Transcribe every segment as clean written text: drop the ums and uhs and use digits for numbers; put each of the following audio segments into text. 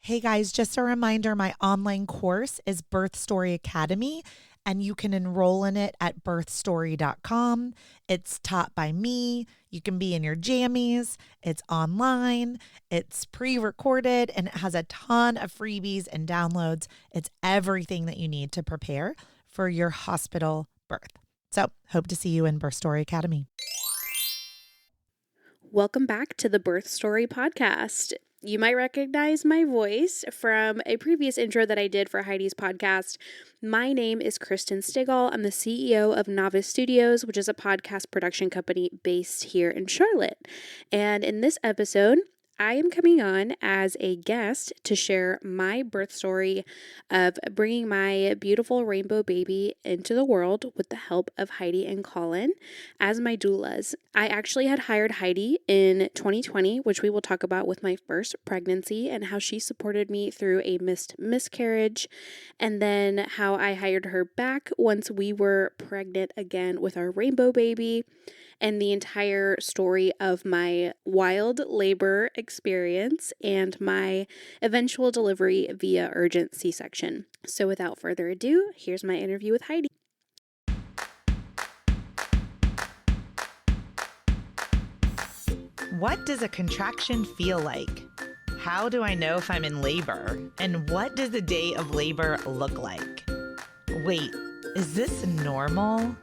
Hey guys, just a reminder, my online course is Birth Story Academy, and you can enroll in it at birthstory.com. It's taught by me. You can be in your jammies. It's online. It's pre-recorded, and it has a ton of freebies and downloads. It's everything that you need to prepare for your hospital birth. So hope to see you in Birth Story Academy. Welcome back to the Birth Story podcast. You might recognize my voice from a previous intro that I did for Heidi's podcast. My name is Kristen Stegall. I'm the CEO of Novice Studios, which is a podcast production company based here in Charlotte. And in this episode, I am coming on as a guest to share my birth story of bringing my beautiful rainbow baby into the world with the help of Heidi and Colin as my doulas. I actually had hired Heidi in 2020, which we will talk about with my first pregnancy and how she supported me through a miscarriage, and then how I hired her back once we were pregnant again with our rainbow baby, and the entire story of my wild labor experience and my eventual delivery via urgent C-section. So without further ado, here's my interview with Heidi. What does a contraction feel like? How do I know if I'm in labor? And what does a day of labor look like? Wait, is this normal?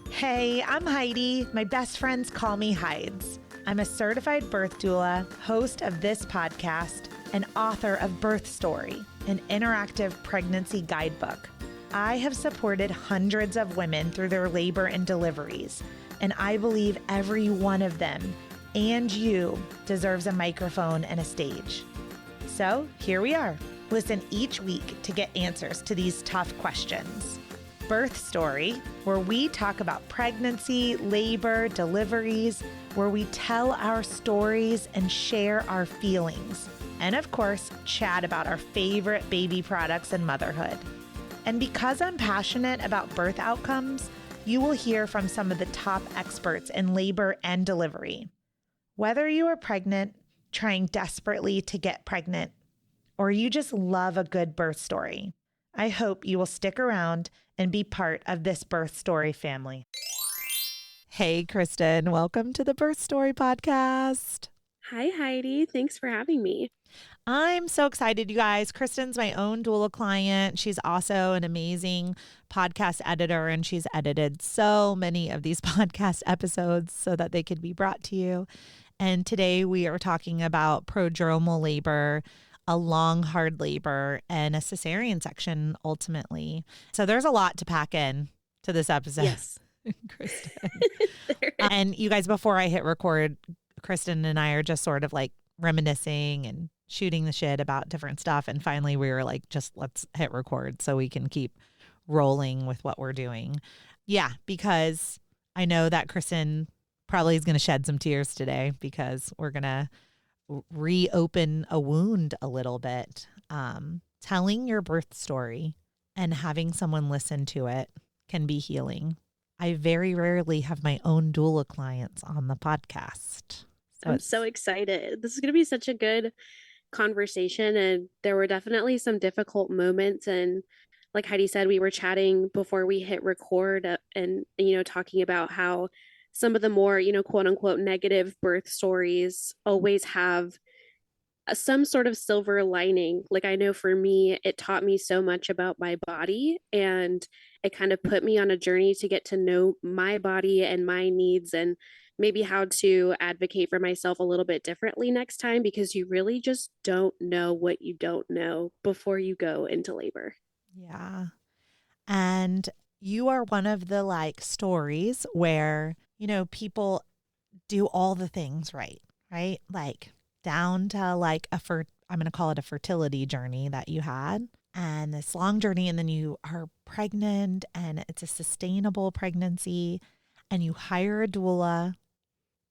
Hey, I'm Heidi. My best friends call me Hides. I'm a certified birth doula, host of this podcast, and author of Birth Story, an interactive pregnancy guidebook. I have supported hundreds of women through their labor and deliveries, and I believe every one of them, and you, deserves a microphone and a stage. So here we are. Listen each week to get answers to these tough questions. Birth Story, where we talk about pregnancy, labor, deliveries, where we tell our stories and share our feelings. And of course, chat about our favorite baby products and motherhood. And because I'm passionate about birth outcomes, you will hear from some of the top experts in labor and delivery. Whether you are pregnant, trying desperately to get pregnant, or you just love a good birth story, I hope you will stick around and be part of this Birth Story family. Hey, Kristen, welcome to the Birth Story podcast. Hi, Heidi. Thanks for having me. I'm so excited, you guys. Kristen's my own doula client. She's also an amazing podcast editor, and she's edited so many of these podcast episodes so that they could be brought to you. And today we are talking about prodromal labor, a long, hard labor, and a cesarean section ultimately. So there's a lot to pack in to this episode. Yes. Kristen. And you guys, before I hit record, Kristen and I are just sort of like reminiscing and shooting the shit about different stuff. And finally we were like, just let's hit record so we can keep rolling with what we're doing. Yeah, because I know that Kristen probably is going to shed some tears today because we're going to reopen a wound a little bit. Telling your birth story and having someone listen to it can be healing. I very rarely have my own doula clients on the podcast. I'm so excited. This is going to be such a good conversation, and there were definitely some difficult moments. And like Heidi said, we were chatting before we hit record and, talking about how some of the more, quote unquote, negative birth stories always have some sort of silver lining. Like I know for me, it taught me so much about my body, and it kind of put me on a journey to get to know my body and my needs, and maybe how to advocate for myself a little bit differently next time, because you really just don't know what you don't know before you go into labor. Yeah. And you are one of the stories where, people do all the things right? Like down to I'm going to call it a fertility journey that you had, and this long journey. And then you are pregnant and it's a sustainable pregnancy, and you hire a doula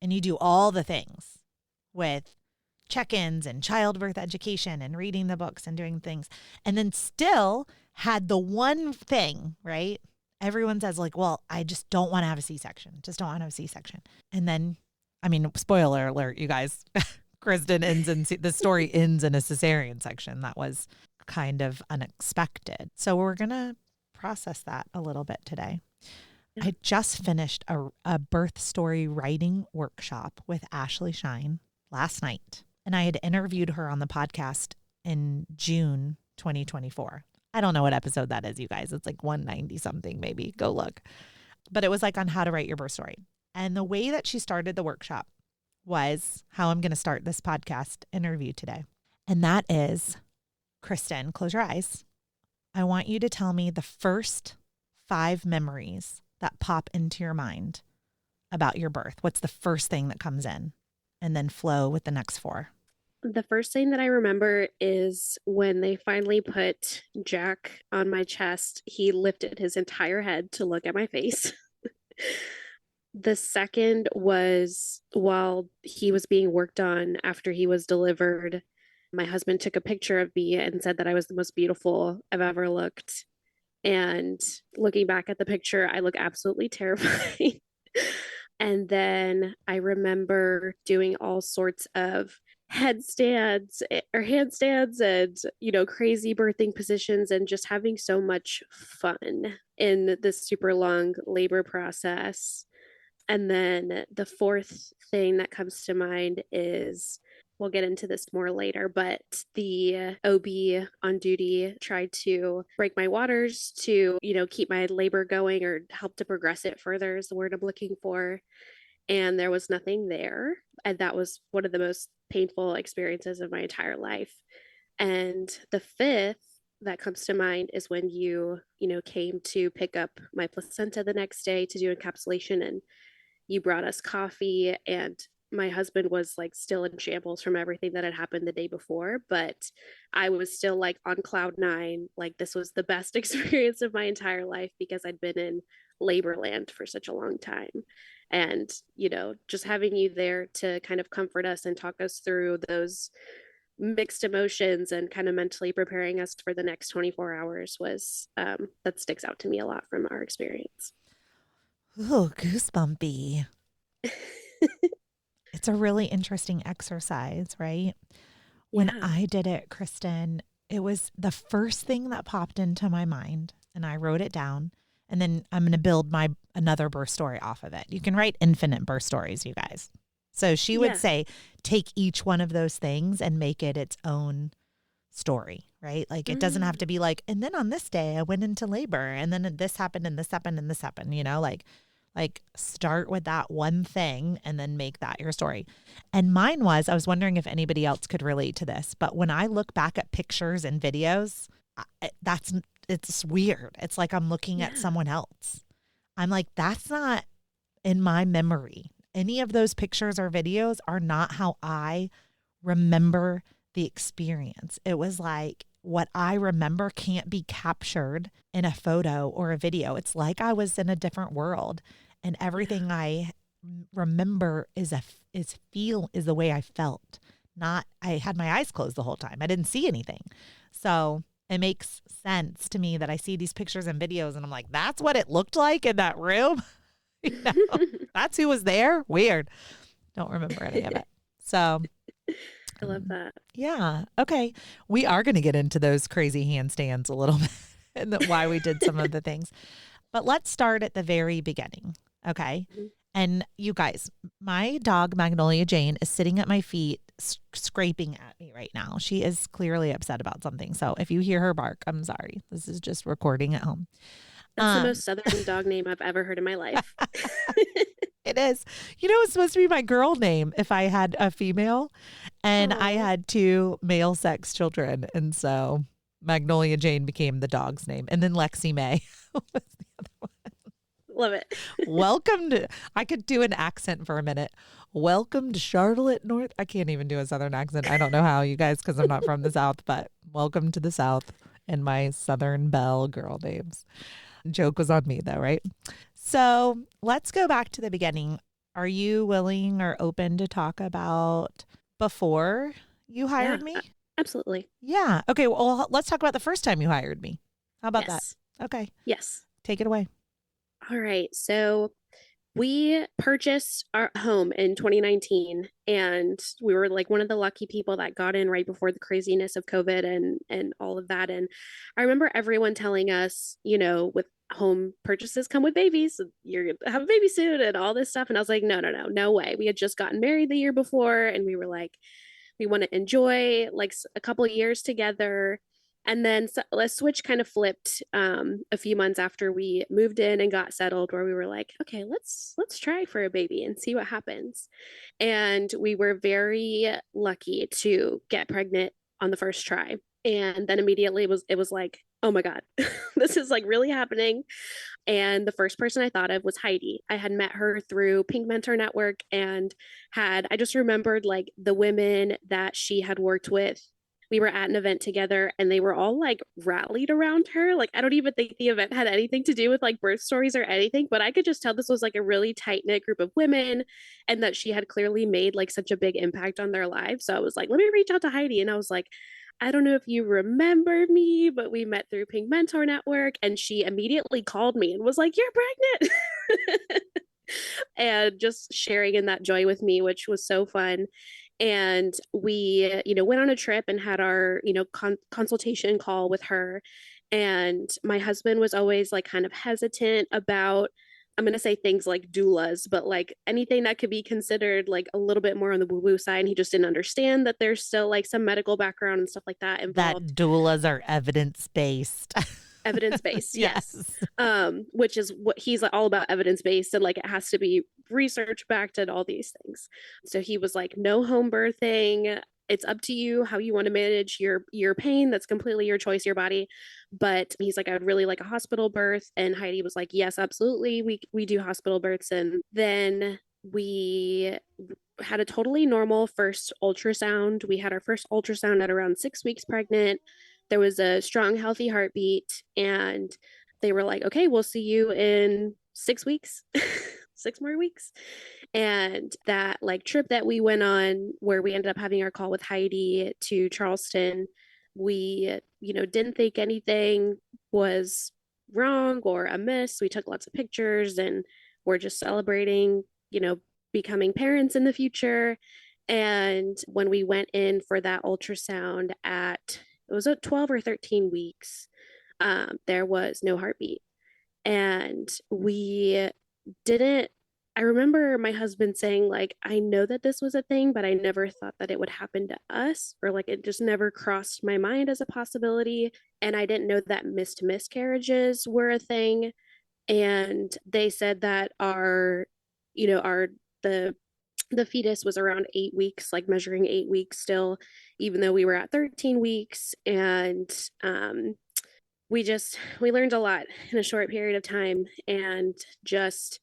and you do all the things with check-ins and childbirth education and reading the books and doing things. And then still had the one thing, right? Everyone says well, I just don't want to have a C-section. Just don't want to have a C-section. And then, spoiler alert, you guys, Kristen the story ends in a cesarean section. That was kind of unexpected. So we're going to process that a little bit today. I just finished a birth story writing workshop with Ashley Shine last night, and I had interviewed her on the podcast in June 2024. I don't know what episode that is, you guys. It's like 190 something, maybe. Go look. But it was like on how to write your birth story. And the way that she started the workshop was how I'm going to start this podcast interview today. And that is, Kristen, close your eyes. I want you to tell me the first 5 memories that pop into your mind about your birth. What's the first thing that comes in? And then flow with the next 4. The first thing that I remember is when they finally put Jack on my chest, he lifted his entire head to look at my face. The second was while he was being worked on after he was delivered. My husband took a picture of me and said that I was the most beautiful I've ever looked. And looking back at the picture, I look absolutely terrifying. And then I remember doing all sorts of handstands and, crazy birthing positions and just having so much fun in this super long labor process. And then the fourth thing that comes to mind is, we'll get into this more later, but the OB on duty tried to break my waters to, keep my labor going or help to progress it further is the word I'm looking for. And there was nothing there. And that was one of the most painful experiences of my entire life. And the fifth that comes to mind is when you came to pick up my placenta the next day to do encapsulation, and you brought us coffee, and my husband was like still in shambles from everything that had happened the day before, but I was still like on cloud 9. Like, this was the best experience of my entire life because I'd been in labor land for such a long time. And, just having you there to kind of comfort us and talk us through those mixed emotions and kind of mentally preparing us for the next 24 hours was, that sticks out to me a lot from our experience. Ooh, goosebumpy. It's a really interesting exercise, right? When I did it, Kristen, it was the first thing that popped into my mind, and I wrote it down. And then I'm going to build another birth story off of it. You can write infinite birth stories, you guys. So she would say, take each one of those things and make it its own story, right? Like, it doesn't have to be like, and then on this day I went into labor, and then this happened and this happened and this happened, like start with that one thing and then make that your story. And mine was, I was wondering if anybody else could relate to this, but when I look back at pictures and videos, it's weird. It's like I'm looking at someone else. I'm like, that's not in my memory. Any of those pictures or videos are not how I remember the experience. It was like, what I remember can't be captured in a photo or a video. It's like I was in a different world, and everything I remember is the way I felt. Not, I had my eyes closed the whole time. I didn't see anything. So it makes sense to me that I see these pictures and videos and I'm like, that's what it looked like in that room. That's who was there. Weird. Don't remember any of it. So I love that. Yeah. Okay. We are going to get into those crazy handstands a little bit and why we did some of the things. But let's start at the very beginning. Okay. Mm-hmm. And you guys, my dog, Magnolia Jane, is sitting at my feet, scraping at me right now. She is clearly upset about something. So if you hear her bark, I'm sorry. This is just recording at home. That's the most southern dog name I've ever heard in my life. It is. It's supposed to be my girl name if I had a female, and I had 2 male sex children. And so Magnolia Jane became the dog's name. And then Lexi May was the other one. Love it. Welcome to, I could do an accent for a minute. Welcome to Charlotte, North. I can't even do a Southern accent. I don't know how, you guys, because I'm not from the South, but welcome to the South and my Southern Belle girl names. Joke was on me though, right? So let's go back to the beginning. Are you willing or open to talk about before you hired me? Absolutely. Yeah. Okay. Well, let's talk about the first time you hired me. How about that? Okay. Yes. Take it away. All right. So We purchased our home in 2019, and we were like one of the lucky people that got in right before the craziness of COVID and all of that. And I remember everyone telling us, with home purchases come with babies, you're gonna have a baby soon and all this stuff. And I was like, no, no, no, no way. We had just gotten married the year before, and we were like, we want to enjoy like a couple of years together. And then the switch kind of flipped a few months after we moved in and got settled, where we were like, okay, let's try for a baby and see what happens. And we were very lucky to get pregnant on the first try. And then immediately it was like, oh my God, this is like really happening. And the first person I thought of was Heidi. I had met her through Pink Mentor Network, and I just remembered like the women that she had worked with. We were at an event together, and they were all like rallied around her. Like, I don't even think the event had anything to do with like birth stories or anything, but I could just tell this was like a really tight knit group of women, and that she had clearly made like such a big impact on their lives. So I was like, let me reach out to Heidi. And I was like, I don't know if you remember me, but we met through Pink Mentor Network. And she immediately called me and was like, you're pregnant. And just sharing in that joy with me, which was so fun. And we, went on a trip and had our, consultation call with her. And my husband was always like kind of hesitant about, I'm going to say things like doulas, but like anything that could be considered like a little bit more on the woo woo side. And he just didn't understand that there's still like some medical background and stuff like that involved. That doulas are evidence-based. Evidence-based, yes. Which is what he's like, all about, evidence-based, and like it has to be research-backed and all these things. So he was like, no home birthing. It's up to you how you want to manage your pain. That's completely your choice, your body. But he's like, I would really like a hospital birth. And Heidi was like, yes, absolutely. We do hospital births. And then we had a totally normal first ultrasound. We had our first ultrasound at around 6 weeks pregnant. There was a strong, healthy heartbeat. And they were like, okay, we'll see you in 6 weeks, 6 more weeks. And that like trip that we went on, where we ended up having our call with Heidi to Charleston, we, didn't think anything was wrong or amiss. We took lots of pictures, and we're just celebrating, becoming parents in the future. And when we went in for that ultrasound it was at 12 or 13 weeks, there was no heartbeat. And we didn't, I remember my husband saying, like, I know that this was a thing, but I never thought that it would happen to us, or like it just never crossed my mind as a possibility. And I didn't know that missed miscarriages were a thing. And they said that the fetus was around 8 weeks, like measuring 8 weeks still, even though we were at 13 weeks. And we learned a lot in a short period of time, and just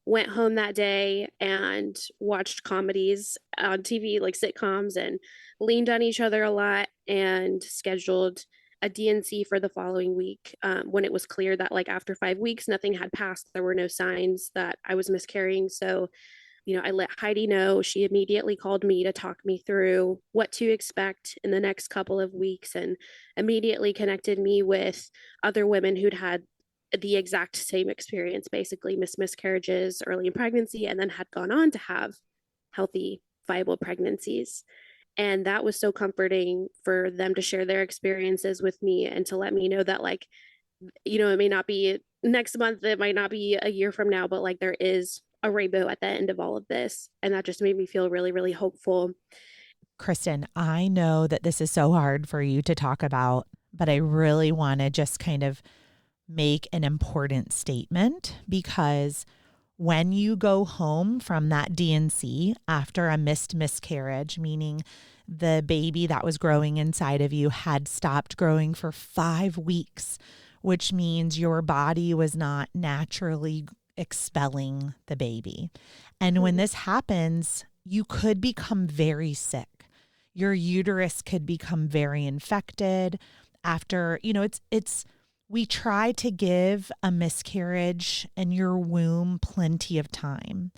went home that day and watched comedies on TV, like sitcoms, and leaned on each other a lot, and scheduled a D&C for the following week, when it was clear that like after 5 weeks, nothing had passed. There were no signs that I was miscarrying. So, I let Heidi know. She immediately called me to talk me through what to expect in the next couple of weeks, and immediately connected me with other women who'd had the exact same experience, basically missed miscarriages early in pregnancy, and then had gone on to have healthy, viable pregnancies. And that was so comforting for them to share their experiences with me, and to let me know that, like, it may not be next month, it might not be a year from now, but like there is a rainbow at the end of all of this. And that just made me feel really, really hopeful. Kristen, I know that this is so hard for you to talk about, but I really want to just kind of make an important statement, because when you go home from that D&C after a missed miscarriage, meaning the baby that was growing inside of you had stopped growing for 5 weeks, which means your body was not naturally expelling the baby. And when this happens, you could become very sick. Your uterus could become very infected. After, we try to give a miscarriage and your womb plenty of time,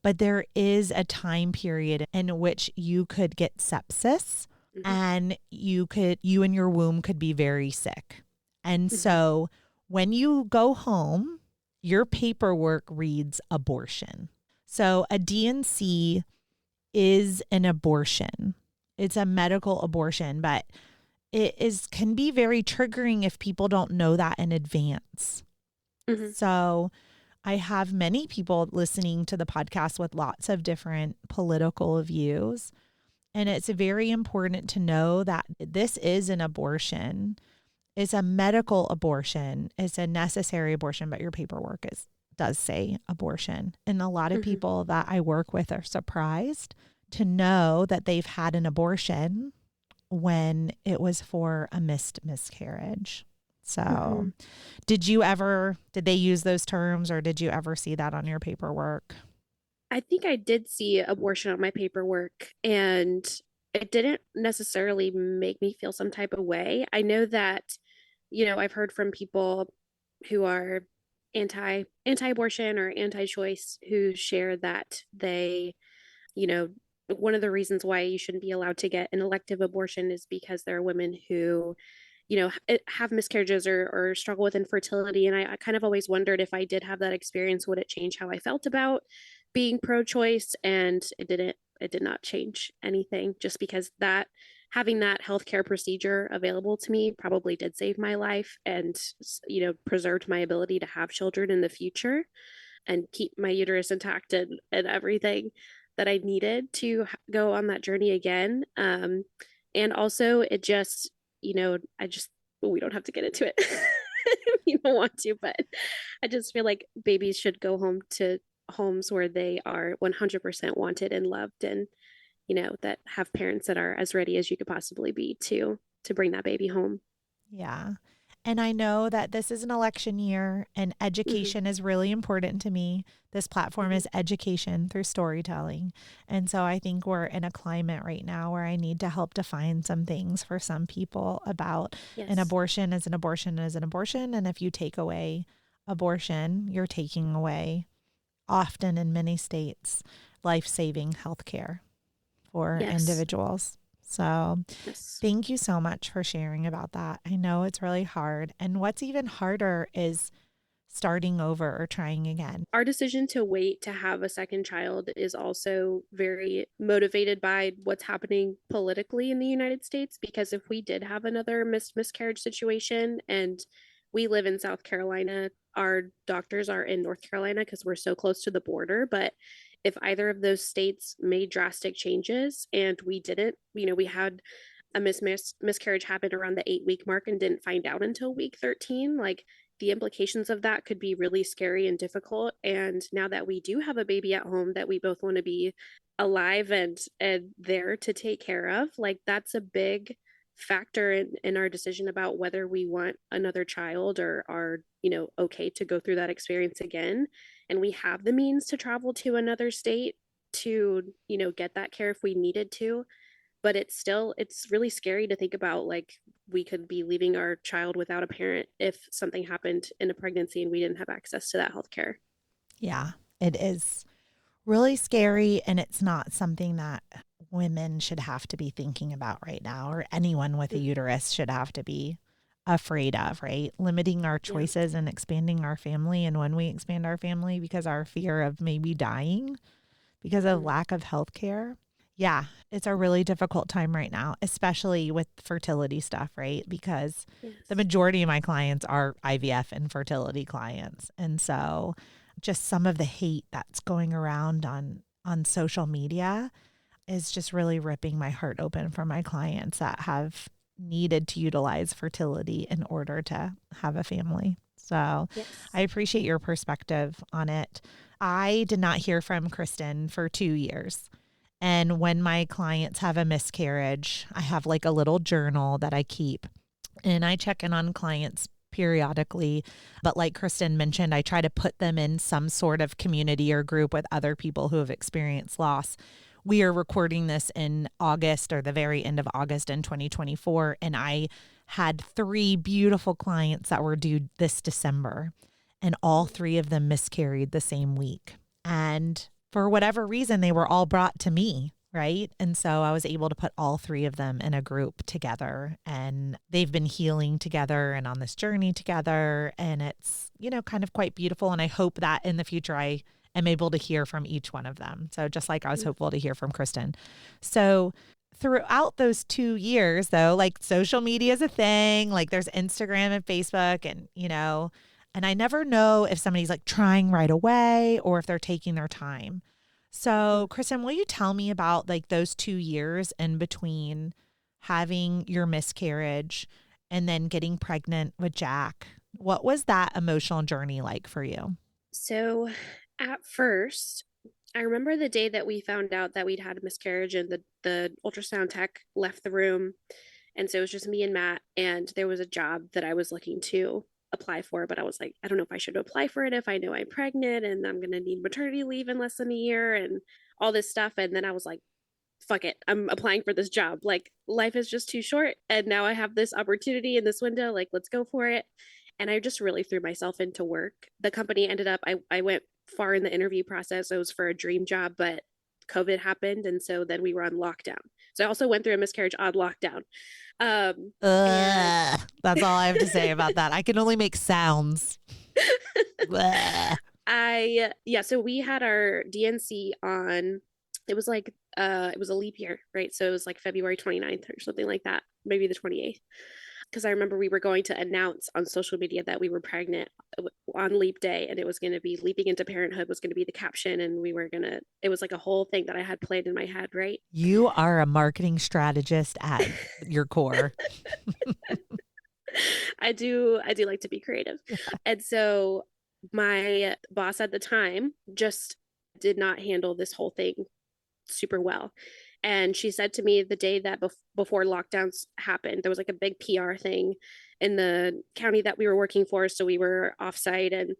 but there is a time period in which you could get sepsis, and you and your womb could be very sick. And so when you go home your paperwork reads abortion. So a D&C is an abortion. It's a medical abortion, but can be very triggering if people don't know that in advance. Mm-hmm. So I have many people listening to the podcast with lots of different political views. And it's very important to know that this is an abortion. It's a medical abortion. It's a necessary abortion, but your paperwork does say abortion. And a lot of people that I work with are surprised to know that they've had an abortion when it was for a miscarriage. So did they use those terms, or did you ever see that on your paperwork? I think I did see abortion on my paperwork, and it didn't necessarily make me feel some type of way. I know that, I've heard from people who are anti-abortion or anti-choice who share that they, one of the reasons why you shouldn't be allowed to get an elective abortion is because there are women who have miscarriages or struggle with infertility. And I kind of always wondered, if I did have that experience, would it change how I felt about being pro-choice? And it did not change anything, just because having that healthcare procedure available to me probably did save my life and, preserved my ability to have children in the future and keep my uterus intact and everything that I needed to go on that journey again. And also it just, we don't have to get into it. You don't want to, but I just feel like babies should go home to homes where they are 100% wanted and loved, and, that have parents that are as ready as you could possibly be to bring that baby home. Yeah. And I know that this is an election year, and education is really important to me. This platform is education through storytelling. And so I think we're in a climate right now where I need to help define some things for some people about an abortion is an abortion is an abortion. And if you take away abortion, you're taking away, often in many states, life-saving health care for individuals. So thank you so much for sharing about that. I know it's really hard. And what's even harder is starting over or trying again. Our decision to wait to have a second child is also very motivated by what's happening politically in the United States, because if we did have another miscarriage situation, and we live in South Carolina, our doctors are in North Carolina because we're so close to the border, but if either of those states made drastic changes and we didn't, we had a miscarriage happen around the 8-week mark and didn't find out until week 13, like, the implications of that could be really scary and difficult. And now that we do have a baby at home that we both want to be alive and there to take care of, like, that's a big factor in our decision about whether we want another child or are, okay to go through that experience again. And we have the means to travel to another state to, get that care if we needed to. But it's really scary to think about, like, we could be leaving our child without a parent if something happened in a pregnancy and we didn't have access to that health care. Yeah, it is really scary. And it's not something that women should have to be thinking about right now, or anyone with a uterus should have to be afraid of, right? Limiting our choices and expanding our family. And when we expand our family because our fear of maybe dying because of lack of health care. Yeah, it's a really difficult time right now, especially with fertility stuff, right? Because the majority of my clients are IVF and fertility clients. And so just some of the hate that's going around on social media is just really ripping my heart open for my clients that have needed to utilize fertility in order to have a family. So I appreciate your perspective on it. I did not hear from Kristen for 2 years. And when my clients have a miscarriage, I have like a little journal that I keep, and I check in on clients periodically. But like Kristen mentioned, I try to put them in some sort of community or group with other people who have experienced loss. We are recording this in August, or the very end of August in 2024. And I had 3 beautiful clients that were due this December, and all 3 of them miscarried the same week. And for whatever reason, they were all brought to me. right? And so I was able to put all three of them in a group together, and they've been healing together and on this journey together. And it's, kind of quite beautiful. And I hope that in the future I am able to hear from each one of them. So just like I was hopeful to hear from Kristen. So throughout those 2 years, though, like social media is a thing, like there's Instagram and Facebook, and I never know if somebody's like trying right away or if they're taking their time. So, Kristen, will you tell me about like those 2 years in between having your miscarriage and then getting pregnant with Jack? What was that emotional journey like for you? So at first, I remember the day that we found out that we'd had a miscarriage and the ultrasound tech left the room. And so it was just me and Matt, and there was a job that I was looking to apply for, but I was like, I don't know if I should apply for it if I know I'm pregnant and I'm going to need maternity leave in less than a year and all this stuff. And then I was like, fuck it, I'm applying for this job. Like, life is just too short. And now I have this opportunity in this window. Like, let's go for it. And I just really threw myself into work. The company ended up, I went far in the interview process. It was for a dream job, but COVID happened. And so then we were on lockdown. So I also went through a miscarriage on lockdown. And That's all I have to say about that. I can only make sounds. so we had our DNC on, it was like, it was a leap year, right? So it was like February 29th or something like that, maybe the 28th. Because I remember we were going to announce on social media that we were pregnant on leap day, and it was going to be leaping into parenthood was going to be the caption. And it was like a whole thing that I had planned in my head, right? You are a marketing strategist at your core. I do like to be creative. And so my boss at the time just did not handle this whole thing super well. And she said to me the day that before lockdowns happened, there was like a big PR thing in the county that we were working for. So we were offsite and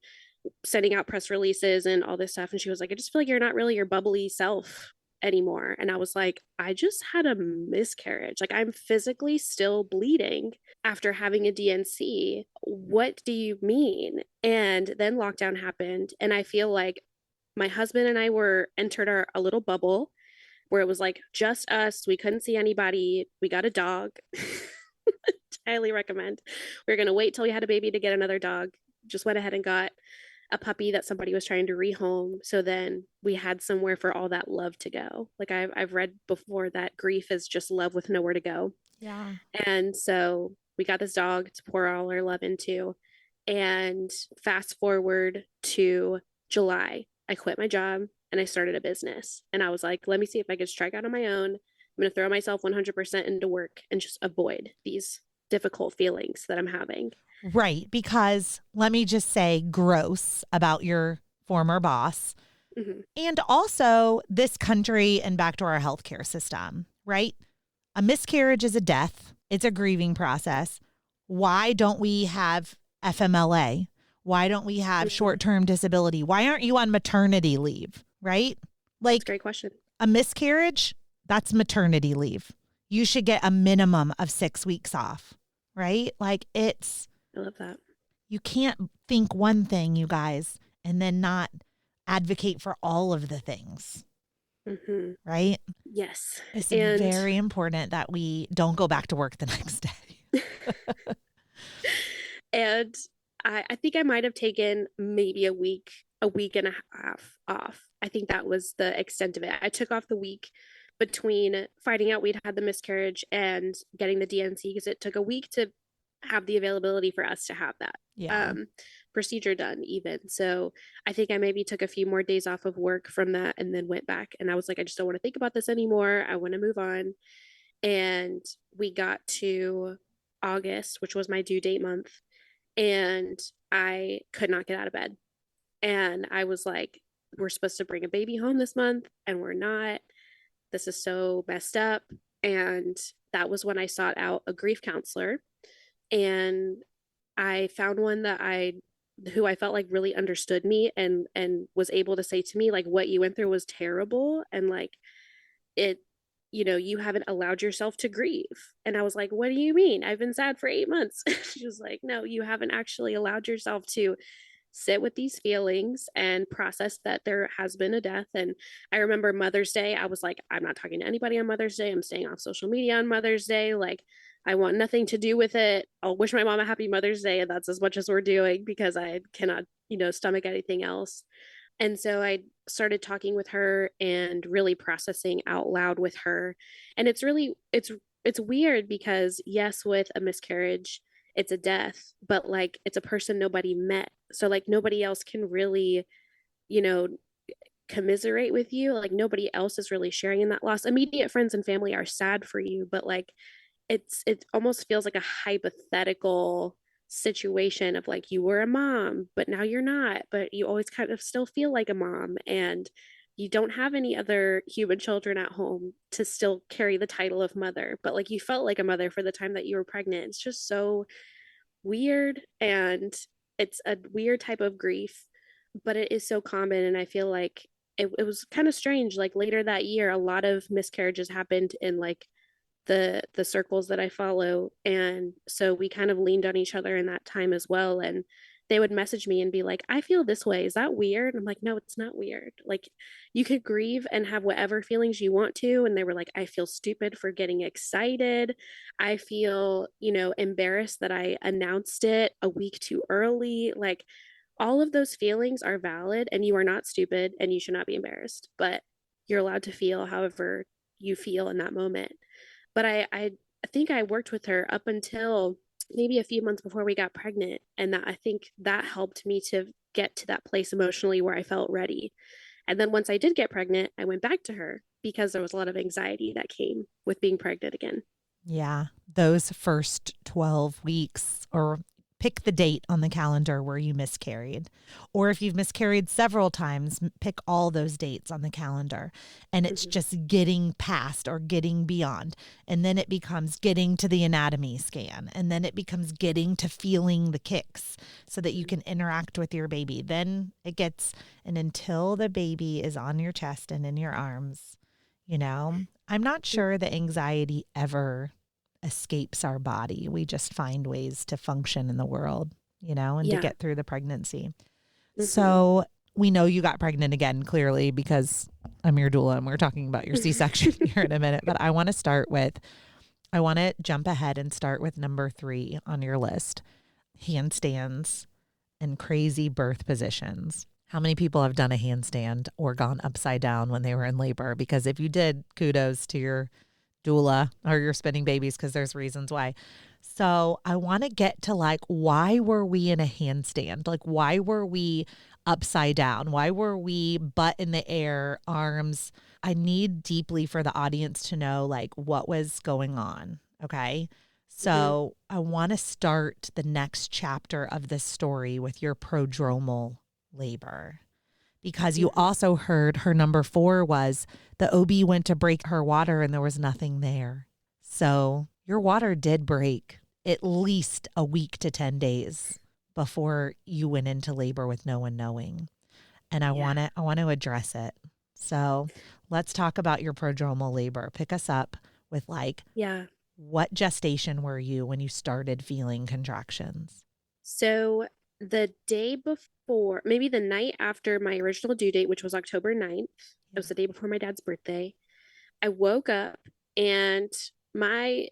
sending out press releases and all this stuff. And she was like, I just feel like you're not really your bubbly self anymore. And I was like, I just had a miscarriage. Like, I'm physically still bleeding after having a DNC. What do you mean? And then lockdown happened. And I feel like my husband and I were entered a little bubble where it was like just us. We couldn't see anybody. We got a dog. Highly recommend. We were going to wait till we had a baby to get another dog. Just went ahead and got a puppy that somebody was trying to rehome. So then we had somewhere for all that love to go. Like I've read before that grief is just love with nowhere to go. Yeah. And so we got this dog to pour all our love into. And fast forward to July, I quit my job and I started a business. And I was like, let me see if I could strike out on my own. I'm going to throw myself 100% into work and just avoid these difficult feelings that I'm having. Right. Because let me just say gross about your former boss. Mm-hmm. And also this country and back to our healthcare system, right? A miscarriage is a death. It's a grieving process. Why don't we have FMLA? Why don't we have short-term disability? Why aren't you on maternity leave? Right? Like, that's a great question. A miscarriage, that's maternity leave. You should get a minimum of 6 weeks off, right? Like I love that. You can't think one thing, you guys, and then not advocate for all of the things. Mm-hmm. Right? Yes. It's very important that we don't go back to work the next day. And I think I might have taken maybe a week and a half off. I think that was the extent of it. I took off the week between finding out we'd had the miscarriage and getting the DNC because it took a week to have the availability for us to have that procedure done even. So I think I maybe took a few more days off of work from that and then went back. And I was like, I just don't want to think about this anymore. I want to move on. And we got to August, which was my due date month. And I could not get out of bed. And I was like, we're supposed to bring a baby home this month and we're not. This is so messed up. And that was when I sought out a grief counselor. And I found one who I felt like really understood me and was able to say to me, like, what you went through was terrible. And like, you haven't allowed yourself to grieve. And I was like, what do you mean? I've been sad for 8 months. She was like, no, you haven't actually allowed yourself to sit with these feelings and process that there has been a death. And I remember Mother's Day, I was like, I'm not talking to anybody on Mother's Day. I'm staying off social media on Mother's Day. Like, I want nothing to do with it. I'll wish my mom a happy Mother's Day. And that's as much as we're doing because I cannot, stomach anything else. And so I started talking with her and really processing out loud with her. And it's weird because yes, with a miscarriage, it's a death, but like it's a person nobody met. So like nobody else can really, you know, commiserate with you. Like nobody else is really sharing in that loss. Immediate friends and family are sad for you, but like it almost feels like a hypothetical situation of like you were a mom but now you're not, but you always kind of still feel like a mom, and you don't have any other human children at home to still carry the title of mother, but like you felt like a mother for the time that you were pregnant. It's just so weird, and it's a weird type of grief, but it is so common. And I feel like it was kind of strange, like later that year a lot of miscarriages happened in like the circles that I follow. And so we kind of leaned on each other in that time as well. And they would message me and be like, I feel this way. Is that weird? I'm like, no, it's not weird. Like you could grieve and have whatever feelings you want to. And they were like, I feel stupid for getting excited. I feel, embarrassed that I announced it a week too early. Like all of those feelings are valid, and you are not stupid and you should not be embarrassed, but you're allowed to feel however you feel in that moment. But I think I worked with her up until maybe a few months before we got pregnant. And that I think that helped me to get to that place emotionally where I felt ready. And then once I did get pregnant, I went back to her because there was a lot of anxiety that came with being pregnant again. Yeah. Those first 12 weeks, or pick the date on the calendar where you miscarried. Or if you've miscarried several times, pick all those dates on the calendar. And it's just getting past or getting beyond. And then it becomes getting to the anatomy scan. And then it becomes getting to feeling the kicks so that you can interact with your baby. Then it gets, and until the baby is on your chest and in your arms, I'm not sure the anxiety ever escapes our body. We just find ways to function in the world, and to get through the pregnancy. So we know you got pregnant again, clearly, because I'm your doula and we're talking about your C-section here in a minute. But I want to jump ahead and start with number 3 on your list: handstands and crazy birth positions. How many people have done a handstand or gone upside down when they were in labor? Because if you did, kudos to your doula or your spinning babies, because there's reasons why. So I want to get to like, why were we in a handstand? Like, why were we upside down? Why were we butt in the air, arms? I need deeply for the audience to know like what was going on. Okay. So I want to start the next chapter of this story with your prodromal labor, because you also heard her number 4 was the OB went to break her water and there was nothing there. So your water did break at least a week to 10 days before you went into labor with no one knowing. And I want to address it. So let's talk about your prodromal labor. Pick us up with what gestation were you when you started feeling contractions? So the day before, maybe the night after my original due date, which was October 9th, it was the day before my dad's birthday, I woke up and my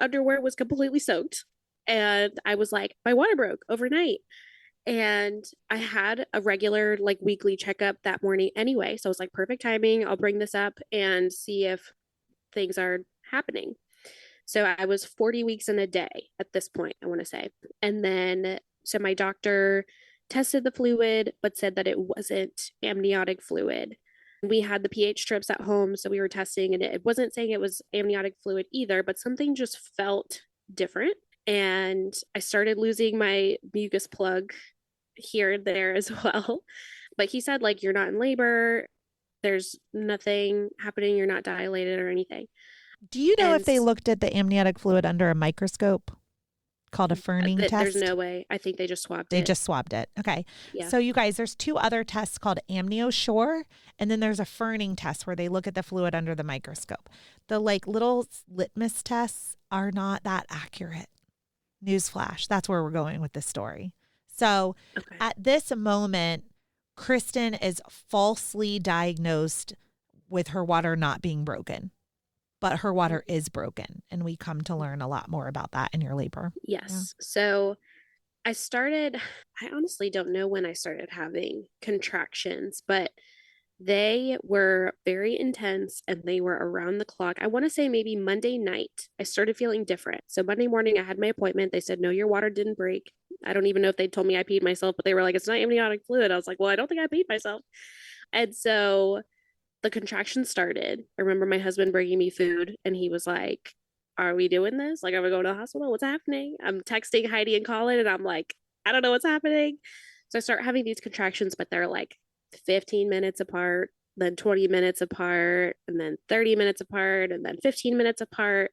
underwear was completely soaked. And I was like, my water broke overnight. And I had a regular like weekly checkup that morning anyway. So I was like, perfect timing. I'll bring this up and see if things are happening. So I was 40 weeks in a day at this point, I want to say. And then, so my doctor tested the fluid, but said that it wasn't amniotic fluid. We had the pH strips at home, so we were testing, and it wasn't saying it was amniotic fluid either, but something just felt different. And I started losing my mucus plug here and there as well. But he said, like, you're not in labor, there's nothing happening, you're not dilated or anything. Do you know if they looked at the amniotic fluid under a microscope called a Ferning test? There's no way. I think they just swabbed it. They just swabbed it. Okay. Yeah. So you guys, there's 2 other tests called AmnioSure, and then there's a Ferning test where they look at the fluid under the microscope. The like little litmus tests are not that accurate. Newsflash. That's where we're going with this story. So Okay. at this moment, Kristen is falsely diagnosed with her water not being broken, but her water is broken. And we come to learn a lot more about that in your labor. Yeah. Yes. So I honestly don't know when I started having contractions, but they were very intense and they were around the clock. I want to say maybe Monday night, I started feeling different. So Monday morning, I had my appointment. They said, no, your water didn't break. I don't even know if they told me I peed myself, but they were like, it's not amniotic fluid. I was like, well, I don't think I peed myself. And so the contraction started. I remember my husband bringing me food and he was like, are we doing this? Like, are we going to the hospital? What's happening? I'm texting Heidi and calling and I'm like, I don't know what's happening. So I start having these contractions, but they're like 15 minutes apart, then 20 minutes apart, and then 30 minutes apart, and then 15 minutes apart.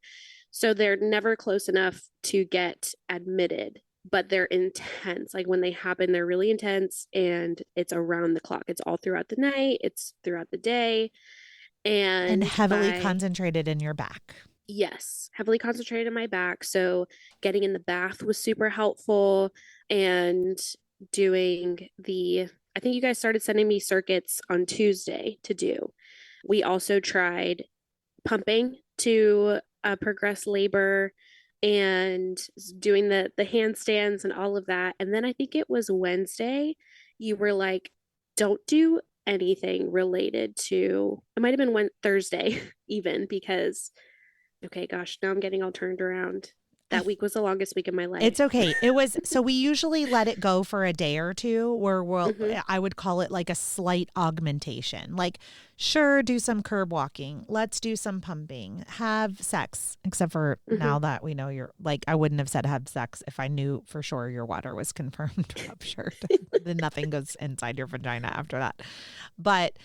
So they're never close enough to get admitted, but they're intense. Like when they happen, they're really intense and it's around the clock. It's all throughout the night, it's throughout the day. And And heavily concentrated in your back. yes, heavily concentrated in my back. So getting in the bath was super helpful and doing I think you guys started sending me circuits on Tuesday to do. We also tried pumping to progress labor and doing the handstands and all of that. And then I think it was Wednesday, you were like, don't do anything related to, it might have been Thursday even because, okay, gosh, now I'm getting all turned around. That week was the longest week of my life. It's okay. It was, so we usually let it go for a day or two where I would call it like a slight augmentation. Like, sure, do some curb walking. Let's do some pumping. Have sex, except for now that we know you're like, I wouldn't have said have sex if I knew for sure your water was confirmed ruptured. Then nothing goes inside your vagina after that. But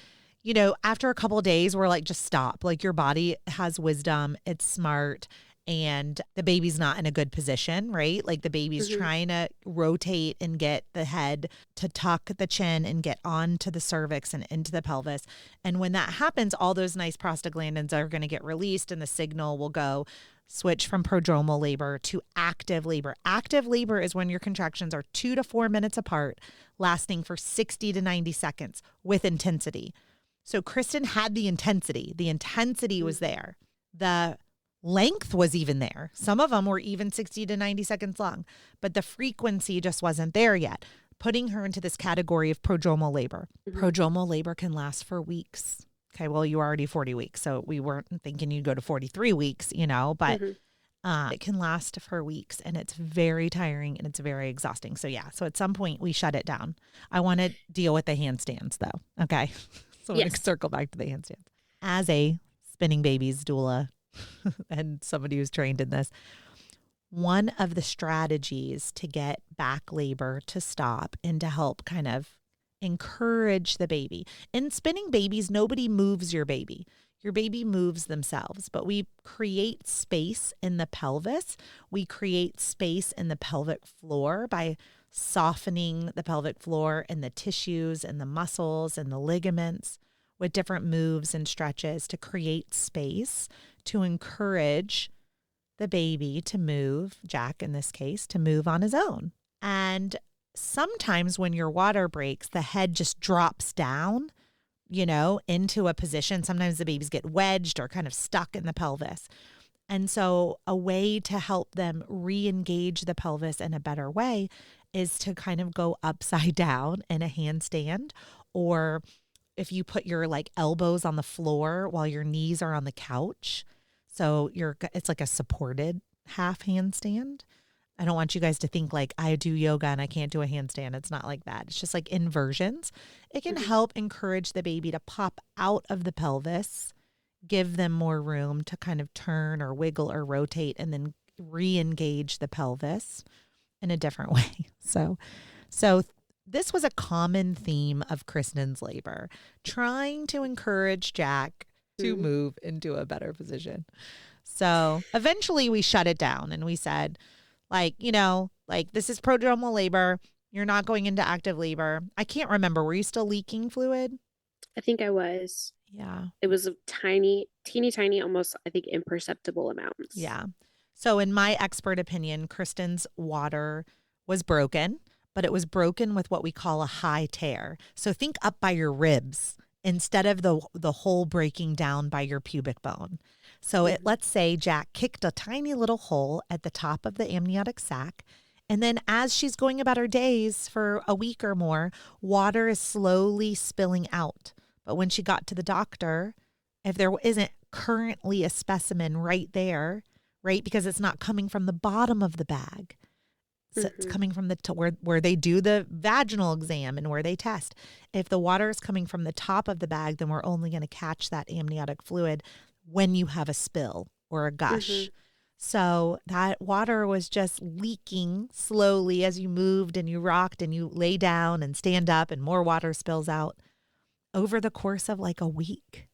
after a couple of days, we're like, just stop. Like your body has wisdom. It's smart. And the baby's not in a good position, right? Like the baby's trying to rotate and get the head to tuck the chin and get onto the cervix and into the pelvis. And when that happens, all those nice prostaglandins are going to get released and the signal will go switch from prodromal labor to active labor. Active labor is when your contractions are 2 to 4 minutes apart, lasting for 60 to 90 seconds with intensity. So Kristen had the intensity. The intensity was there. The length was even there. Some of them were even 60 to 90 seconds long, but the frequency just wasn't there yet, putting her into this category of prodromal labor. Prodromal labor can last for weeks. Okay, well, you were already 40 weeks, so we weren't thinking you'd go to 43 weeks, but it can last for weeks, and it's very tiring and it's very exhausting. So yeah, so at some point we shut it down. I want to deal with the handstands though. Okay, so I'm going to circle back to the handstands. As a spinning babies doula, and somebody who's trained in this, one of the strategies to get back labor to stop and to help kind of encourage the baby. In spinning babies, nobody moves your baby. Your baby moves themselves, but we create space in the pelvis. We create space in the pelvic floor by softening the pelvic floor and the tissues and the muscles and the ligaments with different moves and stretches to create space to encourage the baby to move, Jack in this case, to move on his own. And sometimes when your water breaks, the head just drops down, into a position. Sometimes the babies get wedged or kind of stuck in the pelvis. And so a way to help them re-engage the pelvis in a better way is to kind of go upside down in a handstand, or if you put your elbows on the floor while your knees are on the couch. So it's like a supported half handstand. I don't want you guys to think like I do yoga and I can't do a handstand. It's not like that. It's just like inversions. It can help encourage the baby to pop out of the pelvis, give them more room to kind of turn or wiggle or rotate, and then re-engage the pelvis in a different way. So this was a common theme of Kristen's labor, trying to encourage Jack to move into a better position. So eventually we shut it down and we said, this is prodromal labor. You're not going into active labor. I can't remember. Were you still leaking fluid? I think I was. Yeah. It was a teeny, tiny, almost, I think, imperceptible amounts. Yeah. So in my expert opinion, Kristen's water was broken, but it was broken with what we call a high tear. So think up by your ribs instead of the hole breaking down by your pubic bone. So let's say Jack kicked a tiny little hole at the top of the amniotic sac. And then as she's going about her days for a week or more, water is slowly spilling out. But when she got to the doctor, if there isn't currently a specimen right there, right, because it's not coming from the bottom of the bag, so it's coming from where they do the vaginal exam and where they test. If the water is coming from the top of the bag, then we're only going to catch that amniotic fluid when you have a spill or a gush. So that water was just leaking slowly as you moved and you rocked and you lay down and stand up and more water spills out over the course of like a week.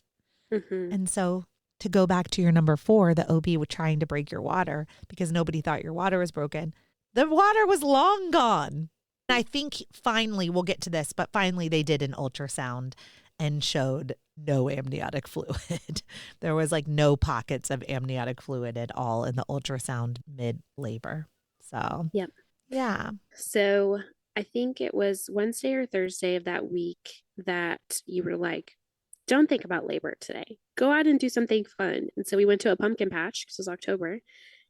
And so to go back to your number 4, the OB was trying to break your water because nobody thought your water was broken. The water was long gone. And I think finally, we'll get to this, but finally they did an ultrasound and showed no amniotic fluid. There was like no pockets of amniotic fluid at all in the ultrasound mid-labor. So, yeah. So I think it was Wednesday or Thursday of that week that you were like, don't think about labor today. Go out and do something fun. And so we went to a pumpkin patch because it was October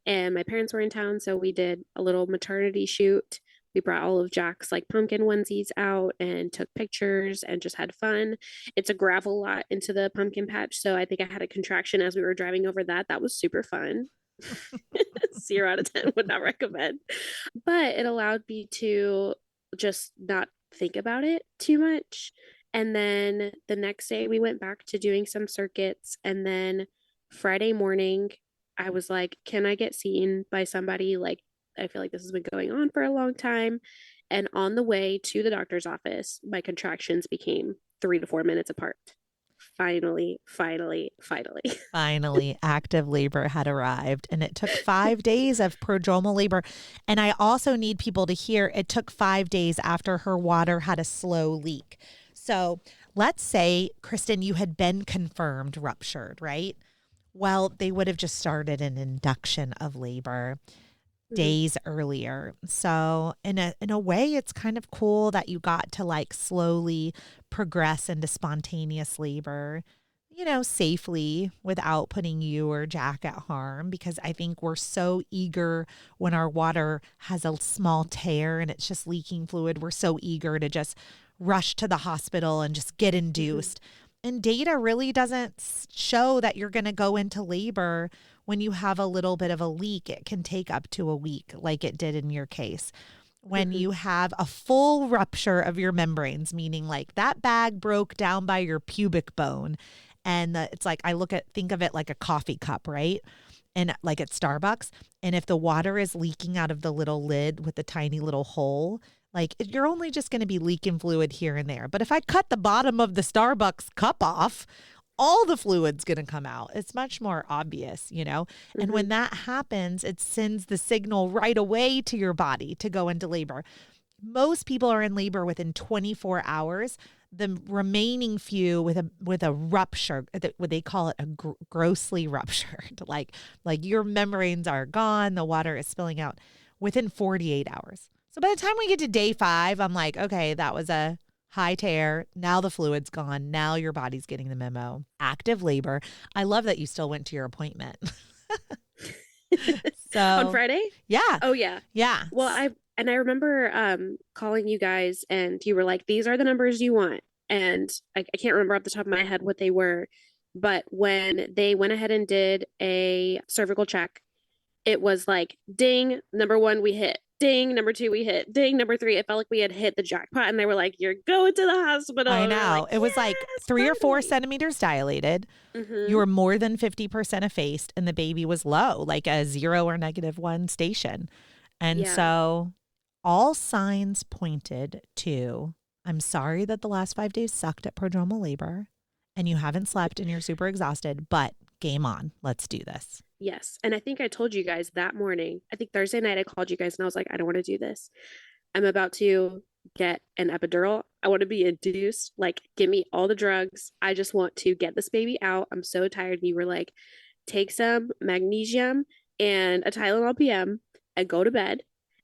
and my parents were in town. So we did a little maternity shoot. We brought all of Jack's like pumpkin onesies out and took pictures and just had fun. It's a gravel lot into the pumpkin patch. So I think I had a contraction as we were driving over that. That was super fun. 0 out of 10 would not recommend. But it allowed me to just not think about it too much. And then the next day we went back to doing some circuits. And then Friday morning, I was like, can I get seen by somebody? Like, I feel like this has been going on for a long time. And on the way to the doctor's office, my contractions became 3 to 4 minutes apart. Finally, active labor had arrived, and it took 5 days of prodromal labor. And I also need people to hear it took 5 days after her water had a slow leak. So let's say, Kristen, you had been confirmed ruptured, right? Well, they would have just started an induction of labor days earlier. So in a way, it's kind of cool that you got to like slowly progress into spontaneous labor, you know, safely without putting you or Jack at harm, because I think we're so eager when our water has a small tear and it's just leaking fluid. We're so eager to just rush to the hospital and just get induced. And data really doesn't show that you're going to go into labor when you have a little bit of a leak. It can take up to a week, like it did in your case. When you have a full rupture of your membranes, meaning like that bag broke down by your pubic bone. And it's like, think of it like a coffee cup, right? And like at Starbucks. And if the water is leaking out of the little lid with the tiny little hole, like you're only just going to be leaking fluid here and there. But if I cut the bottom of the Starbucks cup off, all the fluid's going to come out. It's much more obvious, you know? And when that happens, it sends the signal right away to your body to go into labor. Most people are in labor within 24 hours. The remaining few with a rupture, what they call it, a grossly ruptured, like your membranes are gone, the water is spilling out within 48 hours. So by the time we get to day 5, I'm like, okay, that was a high tear. Now the fluid's gone. Now your body's getting the memo. Active labor. I love that you still went to your appointment. So on Friday? Yeah. Oh yeah. Yeah. Well, I remember calling you guys and you were like, these are the numbers you want. And I can't remember off the top of my head what they were. But when they went ahead and did a cervical check, it was like, ding, number 1, we hit. Ding, number 2, we hit. Ding, number 3, it felt like we had hit the jackpot. And they were like, you're going to the hospital. I know. Like, it was like 3 or 4 centimeters dilated. You were more than 50% effaced, and the baby was low, like a 0 or -1 station. And so all signs pointed to, I'm sorry that the last 5 days sucked at prodromal labor and you haven't slept and you're super exhausted, but game on. Let's do this. Yes. And I think I told you guys that morning, I think Thursday night, I called you guys and I was like, I don't want to do this. I'm about to get an epidural. I want to be induced. Like, give me all the drugs. I just want to get this baby out. I'm so tired. And you were like, take some magnesium and a Tylenol PM and go to bed.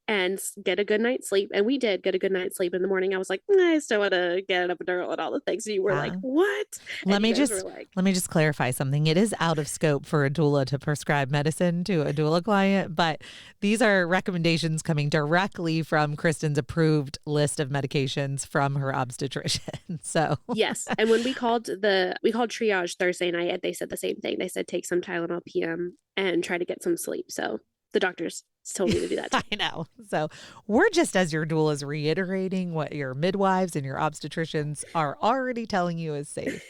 and get a good night's sleep. And we did get a good night's sleep in the morning. I was like, I still want to get an epidural and all the things. And you were like, Yeah. what? Let And you me guys just were like, let me just clarify something. It is out of scope for a doula to prescribe medicine to a doula client, but these are recommendations coming directly from Kristen's approved list of medications from her obstetrician. So yes. And when we called triage Thursday night, and they said the same thing. They said take some Tylenol PM and try to get some sleep. So the doctors told me to do that too. I know. So we're just, as your doulas, reiterating what your midwives and your obstetricians are already telling you is safe,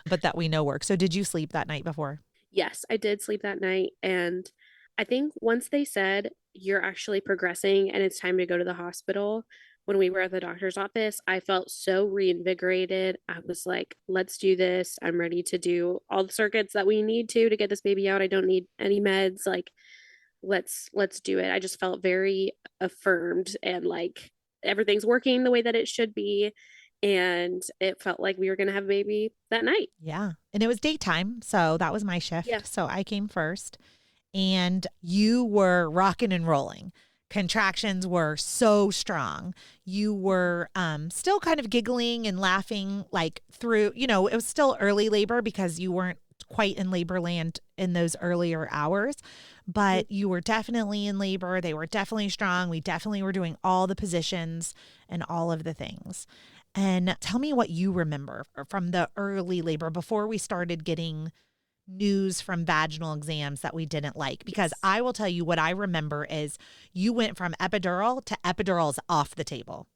but that we know works. So did you sleep that night before? Yes, I did sleep that night. And I think once they said you're actually progressing and it's time to go to the hospital, when we were at the doctor's office, I felt so reinvigorated. I was like, let's do this. I'm ready to do all the circuits that we need to get this baby out. I don't need any meds. Like, let's do it. I just felt very affirmed and like everything's working the way that it should be. And it felt like we were going to have a baby that night. Yeah. And it was daytime. So that was my shift. Yeah. So I came first and you were rocking and rolling. Contractions were so strong. You were still kind of giggling and laughing like through, it was still early labor because you weren't quite in labor land in those earlier hours, but you were definitely in labor. They were definitely strong. We definitely were doing all the positions and all of the things. And tell me what you remember from the early labor before we started getting news from vaginal exams that we didn't like. Because I will tell you what I remember is you went from epidural to epidurals off the table.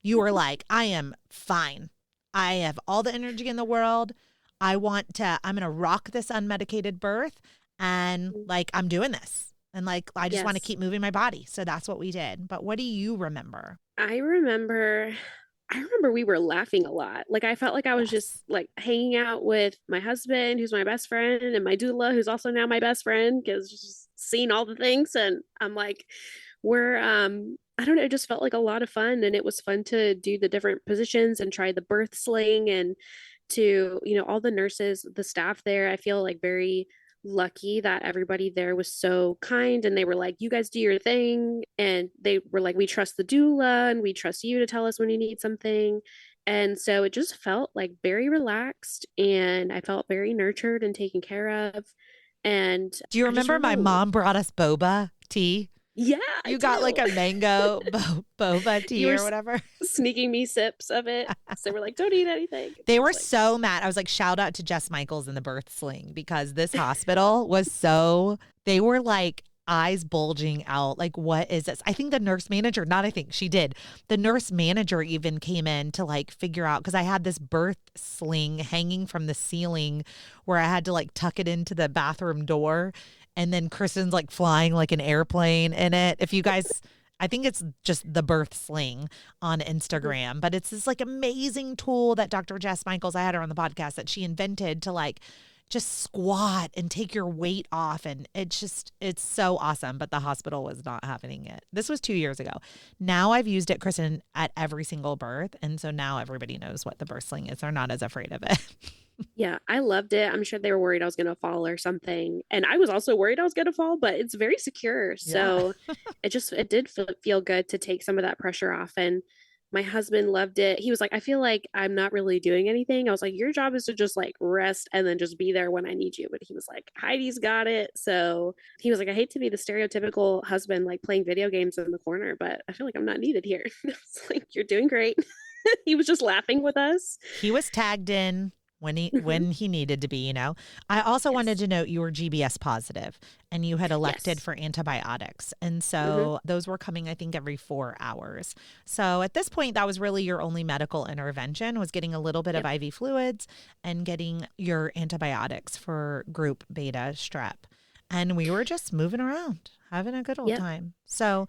You were like, I am fine. I have all the energy in the world. I'm going to rock this unmedicated birth and like, I'm doing this. And like, I just want to keep moving my body. So that's what we did. But what do you remember? I remember we were laughing a lot. Like I felt like I was just like hanging out with my husband, who's my best friend, and my doula, who's also now my best friend, because just seeing all the things. And I'm like, I don't know, it just felt like a lot of fun. And it was fun to do the different positions and try the birth sling and to, all the nurses, the staff there. I feel like very lucky that everybody there was so kind and they were like, you guys do your thing. And they were like, we trust the doula and we trust you to tell us when you need something. And so it just felt like very relaxed and I felt very nurtured and taken care of. And do you remember my mom brought us boba tea? Yeah. You got like a mango boba tea or whatever. Sneaking me sips of it. So they were like, don't eat anything. They were so mad. I was like, shout out to Jess Michaels in the birth sling because this hospital was they were like eyes bulging out. Like, what is this? I think the nurse manager, she did. The nurse manager even came in to like figure out, because I had this birth sling hanging from the ceiling where I had to like tuck it into the bathroom door. And then Kristen's like flying like an airplane in it. If you guys, I think it's just the birth sling on Instagram, but it's this like amazing tool that Dr. Jess Michaels, I had her on the podcast, that she invented to like just squat and take your weight off. And it's so awesome. But the hospital was not having it. This was 2 years ago. Now I've used it, Kristen, at every single birth. And so now everybody knows what the birth sling is. They're not as afraid of it. Yeah, I loved it. I'm sure they were worried I was going to fall or something. And I was also worried I was going to fall, but it's very secure. So it did feel good to take some of that pressure off. And my husband loved it. He was like, I feel like I'm not really doing anything. I was like, your job is to just like rest and then just be there when I need you. But he was like, Heidi's got it. So he was like, I hate to be the stereotypical husband, like playing video games in the corner, but I feel like I'm not needed here. I was like, you're doing great. He was just laughing with us. He was tagged in when he needed to be, I also wanted to note you were GBS positive and you had elected for antibiotics. And so those were coming, I think, every 4 hours. So at this point, that was really your only medical intervention, was getting a little bit of IV fluids and getting your antibiotics for group beta strep. And we were just moving around, having a good old time. So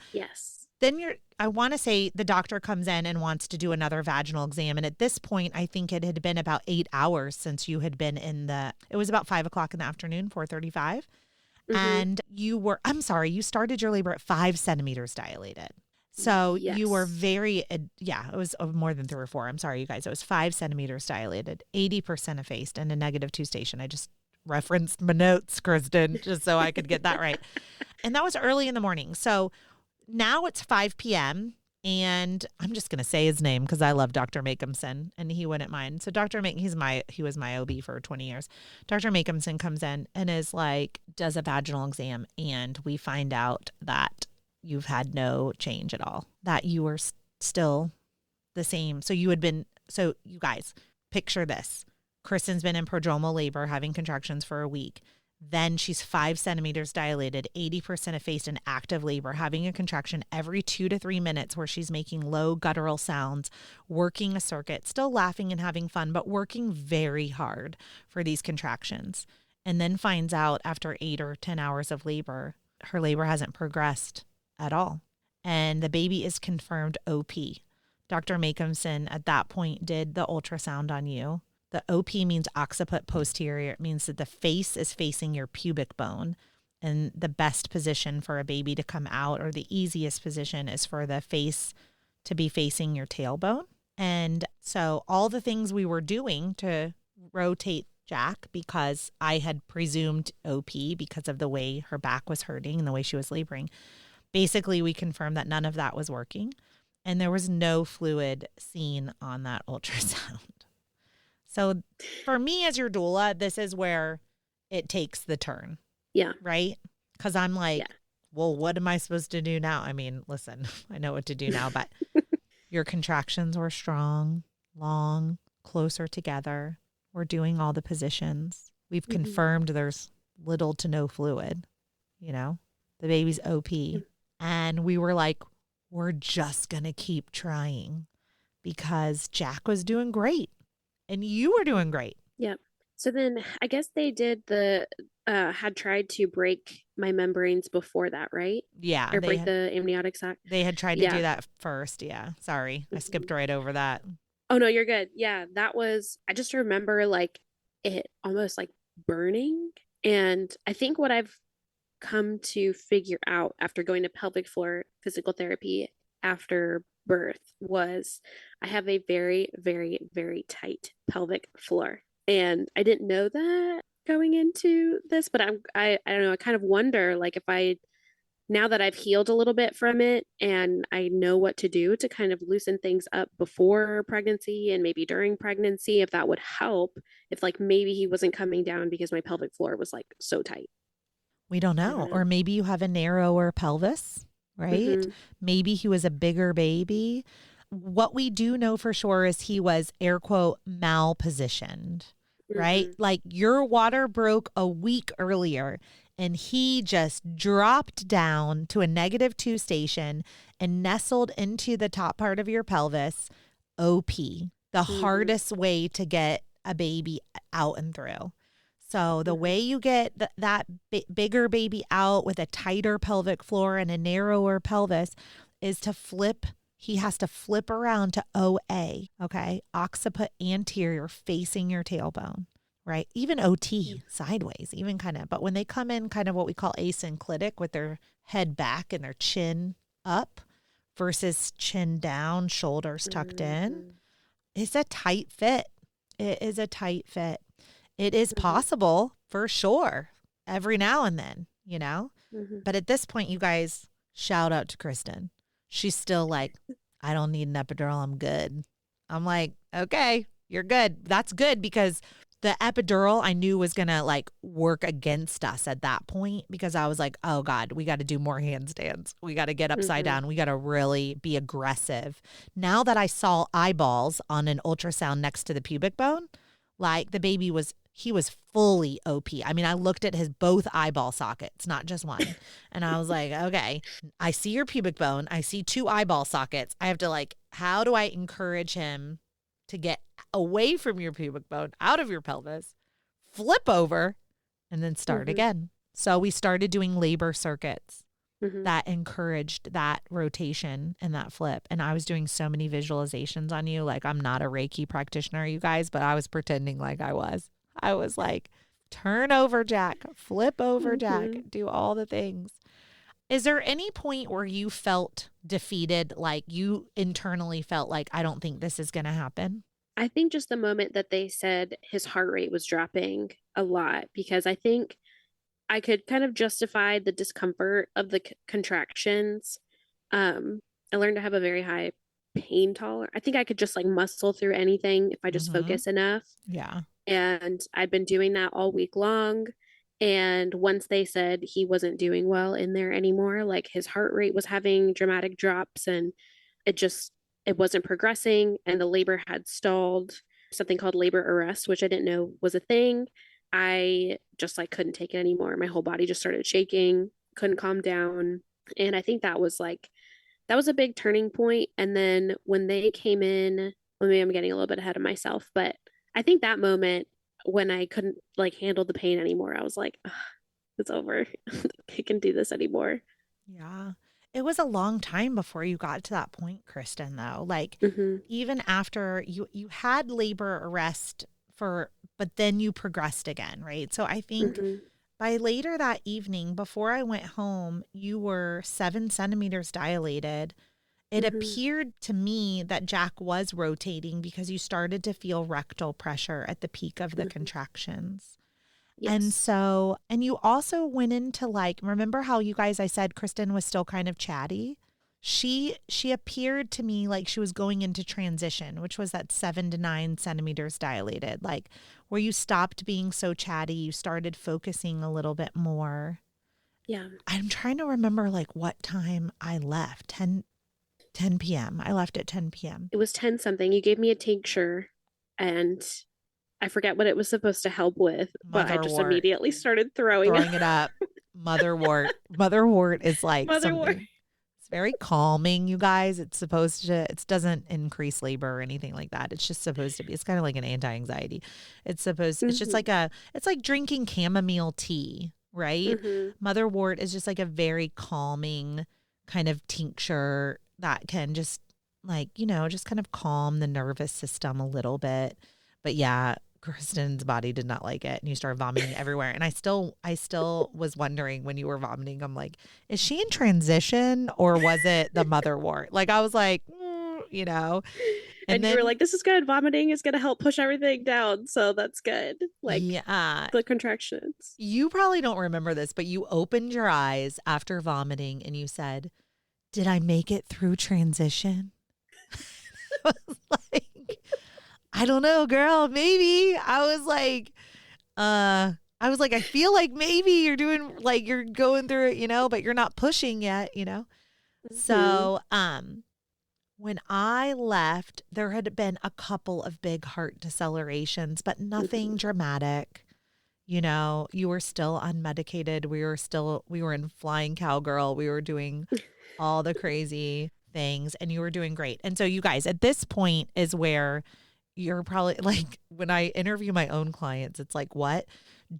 then I want to say the doctor comes in and wants to do another vaginal exam. And at this point, I think it had been about 8 hours since you had been it was about 5 o'clock in the afternoon, 4:35. And you started your labor at 5 centimeters dilated. So you were it was more than 3 or 4. I'm sorry, you guys. It was 5 centimeters dilated, 80% effaced, and a -2 station. I just referenced my notes, Kristen, just so I could get that right. And that was early in the morning. So now it's 5 p.m. and I'm just going to say his name because I love Dr. Makeumson and he wouldn't mind. So he was my OB for 20 years. Dr. Makeumson comes in and is like, does a vaginal exam. And we find out that you've had no change at all, that you were still the same. So you guys, picture this. Kristen's been in prodromal labor, having contractions for a week. Then she's 5 centimeters dilated, 80% effaced in active labor, having a contraction every 2 to 3 minutes where she's making low guttural sounds, working a circuit, still laughing and having fun, but working very hard for these contractions. And then finds out after 8 or 10 hours of labor, her labor hasn't progressed at all. And the baby is confirmed OP. Dr. Makeumson at that point did the ultrasound on you. The OP means occiput posterior. It means that the face is facing your pubic bone. And the best position for a baby to come out, or the easiest position, is for the face to be facing your tailbone. And so all the things we were doing to rotate Jack, because I had presumed OP because of the way her back was hurting and the way she was laboring, basically we confirmed that none of that was working. And there was no fluid seen on that ultrasound. So for me as your doula, this is where it takes the turn. Yeah. Right? Because I'm like, well, what am I supposed to do now? I mean, listen, I know what to do now, but your contractions were strong, long, closer together. We're doing all the positions. We've confirmed there's little to no fluid, the baby's OP. And we were like, we're just going to keep trying because Jack was doing great. And you were doing great. Yep. So then I guess they had tried to break my membranes before that, right? Yeah. Or break the amniotic sac. They had tried to do that first. Yeah. Sorry. I skipped right over that. Oh, no, you're good. Yeah. I just remember like it almost like burning. And I think what I've come to figure out after going to pelvic floor physical therapy after birth was I have a very, very, very tight pelvic floor. And I didn't know that going into this, but I don't know, I kind of wonder like now that I've healed a little bit from it and I know what to do to kind of loosen things up before pregnancy and maybe during pregnancy, if that would help, if like maybe he wasn't coming down because my pelvic floor was like so tight. We don't know. Or maybe you have a narrower pelvis, right? Maybe he was a bigger baby. What we do know for sure is he was, air quote, malpositioned, right? Like your water broke a week earlier and he just dropped down to a -2 station and nestled into the top part of your pelvis, OP, the hardest way to get a baby out and through. So the way you get that bigger baby out with a tighter pelvic floor and a narrower pelvis is to flip. He has to flip around to OA, okay? Occiput anterior facing your tailbone, right? Even OT sideways, even kind of. But when they come in kind of what we call asynclitic with their head back and their chin up versus chin down, shoulders tucked in, it's a tight fit. It is a tight fit. It is possible for sure every now and then, But at this point, you guys, shout out to Kristen. She's still like, I don't need an epidural. I'm good. I'm like, okay, you're good. That's good because the epidural I knew was going to like work against us at that point because I was like, oh God, we got to do more handstands. We got to get upside down. We got to really be aggressive. Now that I saw eyeballs on an ultrasound next to the pubic bone, like the baby he was fully OP. I mean, I looked at his both eyeball sockets, not just one. And I was like, okay, I see your pubic bone. I see 2 eyeball sockets. I have to like, how do I encourage him to get away from your pubic bone, out of your pelvis, flip over, and then start again? So we started doing labor circuits that encouraged that rotation and that flip. And I was doing so many visualizations on you. Like I'm not a Reiki practitioner, you guys, but I was pretending like I was. I was like, turn over, Jack, flip over, Jack, do all the things. Is there any point where you felt defeated, like you internally felt like, I don't think this is going to happen? I think just the moment that they said his heart rate was dropping a lot, because I think I could kind of justify the discomfort of the contractions I learned to have a very high pain tolerance. I think I could just like muscle through anything if I just Mm-hmm. focus enough. Yeah. And I've been doing that all week long. And once they said he wasn't doing well in there anymore, like his heart rate was having dramatic drops and it just it wasn't progressing and the labor had stalled, something called labor arrest, which I didn't know was a thing. I just like couldn't take it anymore. My whole body just started shaking, couldn't calm down. And I think that was a big turning point. And then when they came in, well, maybe I'm getting a little bit ahead of myself, but I think that moment when I couldn't like handle the pain anymore, I was like, it's over. I can do this anymore. Yeah. It was a long time before you got to that point, Kristen, though. Like Mm-hmm. even after you had labor arrest for but then you progressed again, right? So I think Mm-hmm. by later that evening, before I went home, you were 7 centimeters dilated. It Mm-hmm. appeared to me that Jack was rotating because you started to feel rectal pressure at the peak of the Mm-hmm. contractions. And Yes. so, and you also went into like, remember how you guys, I said Kristen was still kind of chatty? She appeared to me like she was going into transition, which was that 7 to 9 centimeters dilated, like where you stopped being so chatty, you started focusing a little bit more. Yeah. I'm trying to remember like what time I left. 10 p.m. I left at 10 p.m. It was 10 something. You gave me a tincture and I forget what it was supposed to help with, but I just Motherwort, immediately started throwing up. throwing it up. Motherwort. Motherwort is like Motherwort. something. It's very calming, you guys. It's supposed to, it doesn't increase labor or anything like that. It's just supposed to be, it's kind of like an anti anxiety. It's just Mm-hmm. like it's like drinking chamomile tea, right? Mm-hmm. Motherwort is just like a very calming kind of tincture that can just like, just kind of calm the nervous system a little bit. But yeah, Kristen's body did not like it and you started vomiting everywhere. And I still was wondering when you were vomiting, I'm like, is she in transition or was it the motherwort? Like I was like, and And you were then like, this is good. Vomiting is going to help push everything down. So that's good. Like yeah, the contractions. you probably don't remember this, but you opened your eyes after vomiting and you said, did I make it through transition? I was like, I don't know, girl, maybe. I feel like maybe you're doing like you're going through it, but you're not pushing yet. Mm-hmm. So, when I left, there had been a couple of big heart decelerations, but nothing Mm-hmm. dramatic. You were still unmedicated. We were in flying cowgirl. We were doing all the crazy things and you were doing great. And so you guys, at this point is where you're probably like when I interview my own clients, it's like, what?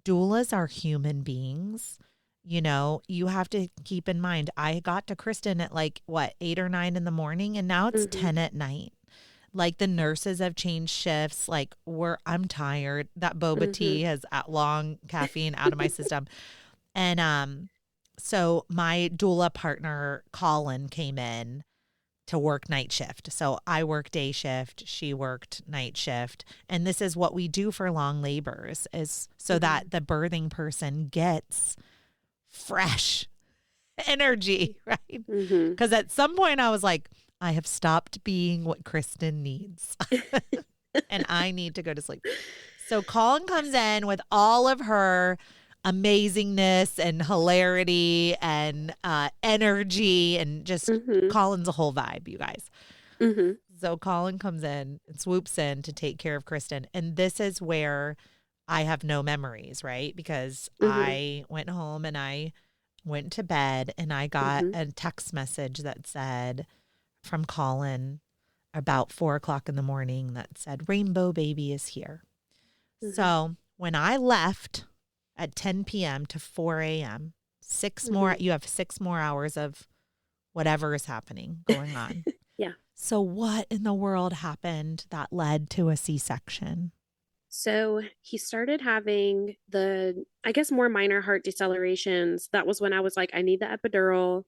Doulas are human beings. You have to keep in mind, I got to Kristen at like what, 8 or 9 in the morning, and now it's Mm-hmm. 10 at night. Like the nurses have changed shifts. Like I'm tired. That boba Mm-hmm. tea has long caffeine out of my system. And so my doula partner, Colin, came in to work night shift. So I work day shift, she worked night shift. And this is what we do for long labors is so Mm-hmm. that the birthing person gets fresh energy, right? Mm-hmm. Cuz at some point I was like, I have stopped being what Kristen needs and I need to go to sleep. So Colin comes in with all of her amazingness and hilarity and energy and just Mm-hmm. Colin's a whole vibe, you guys. Mm-hmm. So Colin comes in and swoops in to take care of Kristen. And this is where I have no memories, right? Because Mm-hmm. I went home and I went to bed and I got Mm-hmm. a text message that said from Colin about 4 o'clock in the morning that said, Rainbow Baby is here. Mm-hmm. So when I left at 10 p.m. to 4 a.m., Mm-hmm. you have 6 more hours of whatever is happening going on. Yeah. So what in the world happened that led to a C-section? So he started having I guess, more minor heart decelerations. That was when I was like, I need the epidural.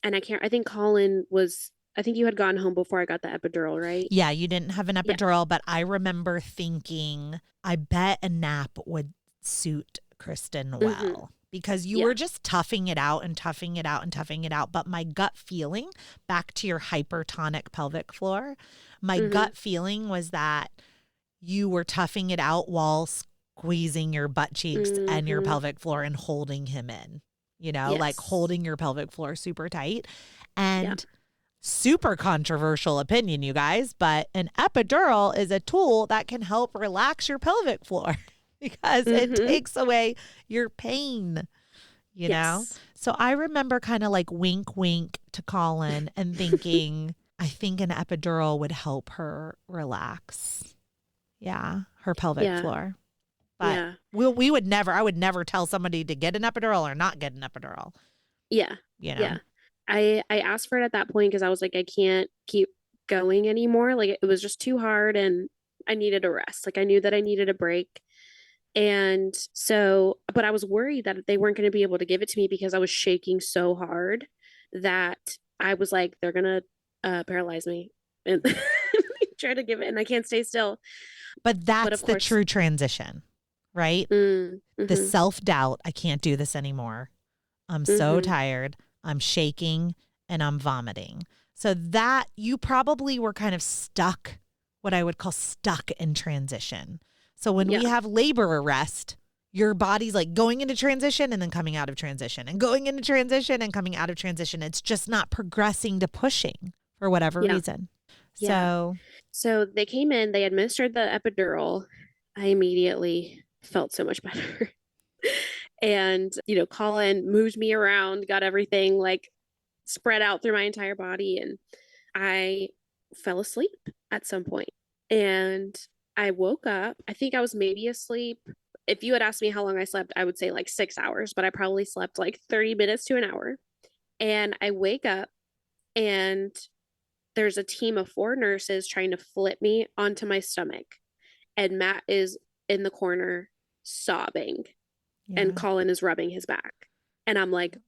And I think I think you had gone home before I got the epidural, right? Yeah, you didn't have an Yeah. epidural, but I remember thinking, I bet a nap would suit Kristen Mm-hmm. well. because you Yeah. were just toughing it out and toughing it out and toughing it out. But my gut feeling, back to your hypertonic pelvic floor, my Mm-hmm. gut feeling was that you were toughing it out while squeezing your butt cheeks and your Mm-hmm. pelvic floor and holding him in, you know, like Yes. holding your pelvic floor super tight. Yeah. And super controversial opinion, you guys, but an epidural is a tool that can help relax your pelvic floor because it Mm-hmm. takes away your pain, you know? Yes. So I remember kind of like wink, wink to Colin and thinking, I think an epidural would help her relax. Yeah, her pelvic Yeah. floor. But Yeah. we would never, I would never tell somebody to get an epidural or not get an epidural, Yeah. you know? Yeah. I asked for it at that point because I was like, I can't keep going anymore. Like it was just too hard and I needed a rest. Like I knew that I needed a break. And so, but I was worried that they weren't going to be able to give it to me because I was shaking so hard that I was like, they're going to paralyze me and try to give it, and I can't stay still. But But of that's the course, true transition, right? The mm-hmm, self-doubt, I can't do this anymore. I'm so mm-hmm, tired. I'm shaking and I'm vomiting. So that you probably were kind of stuck, what I would call stuck in transition. So when we yeah, have labor arrest, your body's like going into transition and then coming out of transition and going into transition and coming out of transition. It's just not progressing to pushing for whatever yeah, reason. yeah. So So they came in, they administered the epidural. I immediately felt so much better. And, Colin moved me around, got everything like spread out through my entire body. And I fell asleep at some point. And I woke up. I think I was maybe asleep. If you had asked me how long I slept, I would say like 6 hours, but I probably slept like 30 minutes to an hour. And I wake up and there's a team of 4 nurses trying to flip me onto my stomach. And Matt is in the corner sobbing, and yeah, Colin is rubbing his back. And I'm like,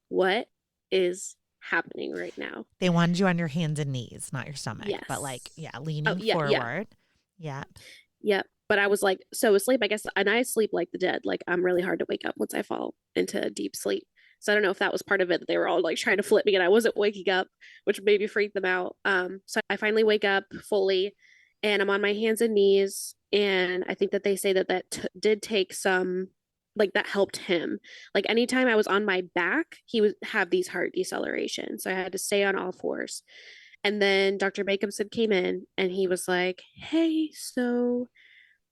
what is happening right now? they wanted you on your hands and knees, not your stomach, but like, Yes. yeah, Oh, leaning yeah, yeah, forward. Yeah. yeah. But I was like so asleep, I guess, and I sleep like the dead. Like I'm really hard to wake up once I fall into deep sleep. So I don't know if that was part of it that they were all like trying to flip me and I wasn't waking up, which maybe freaked them out. So I finally wake up fully and I'm on my hands and knees. And I think that they say that did take some, like that helped him. Like anytime I was on my back, he would have these heart deceleration. So I had to stay on all fours. And then Dr. Bacomson came in and he was like, hey, so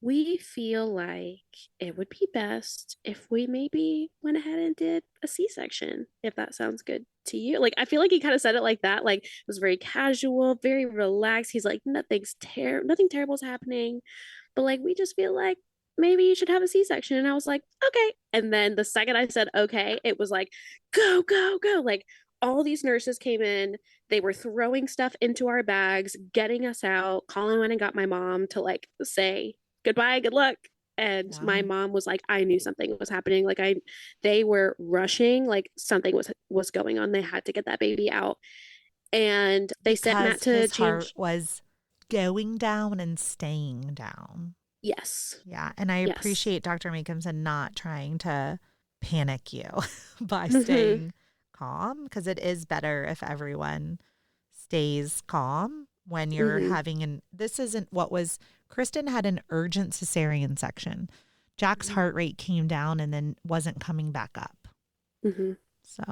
we feel like it would be best if we maybe went ahead and did a C-section, if that sounds good to you. Like, I feel like he kind of said it like that. Like, it was very casual, very relaxed. He's like, nothing terrible is happening. But like, we just feel like maybe you should have a C-section. And I was like, okay. And then the second I said, okay, it was like, go, go, go. Like, all these nurses came in. They were throwing stuff into our bags, getting us out. Colin went and got my mom to like say, goodbye, good luck. And Yeah. my mom was like, I knew something was happening. Like they were rushing, like something was going on. They had to get that baby out. And they sent Matt Because to his heart change. was going down and staying down. Yes. Yeah. And I Yes. appreciate Dr. Meekhamson not trying to panic you by Mm-hmm. staying calm, because it is better if everyone stays calm when you're Mm-hmm. having this isn't what was, Kristen had an urgent cesarean section. Jack's heart rate came down and then wasn't coming back up. Mm-hmm. So,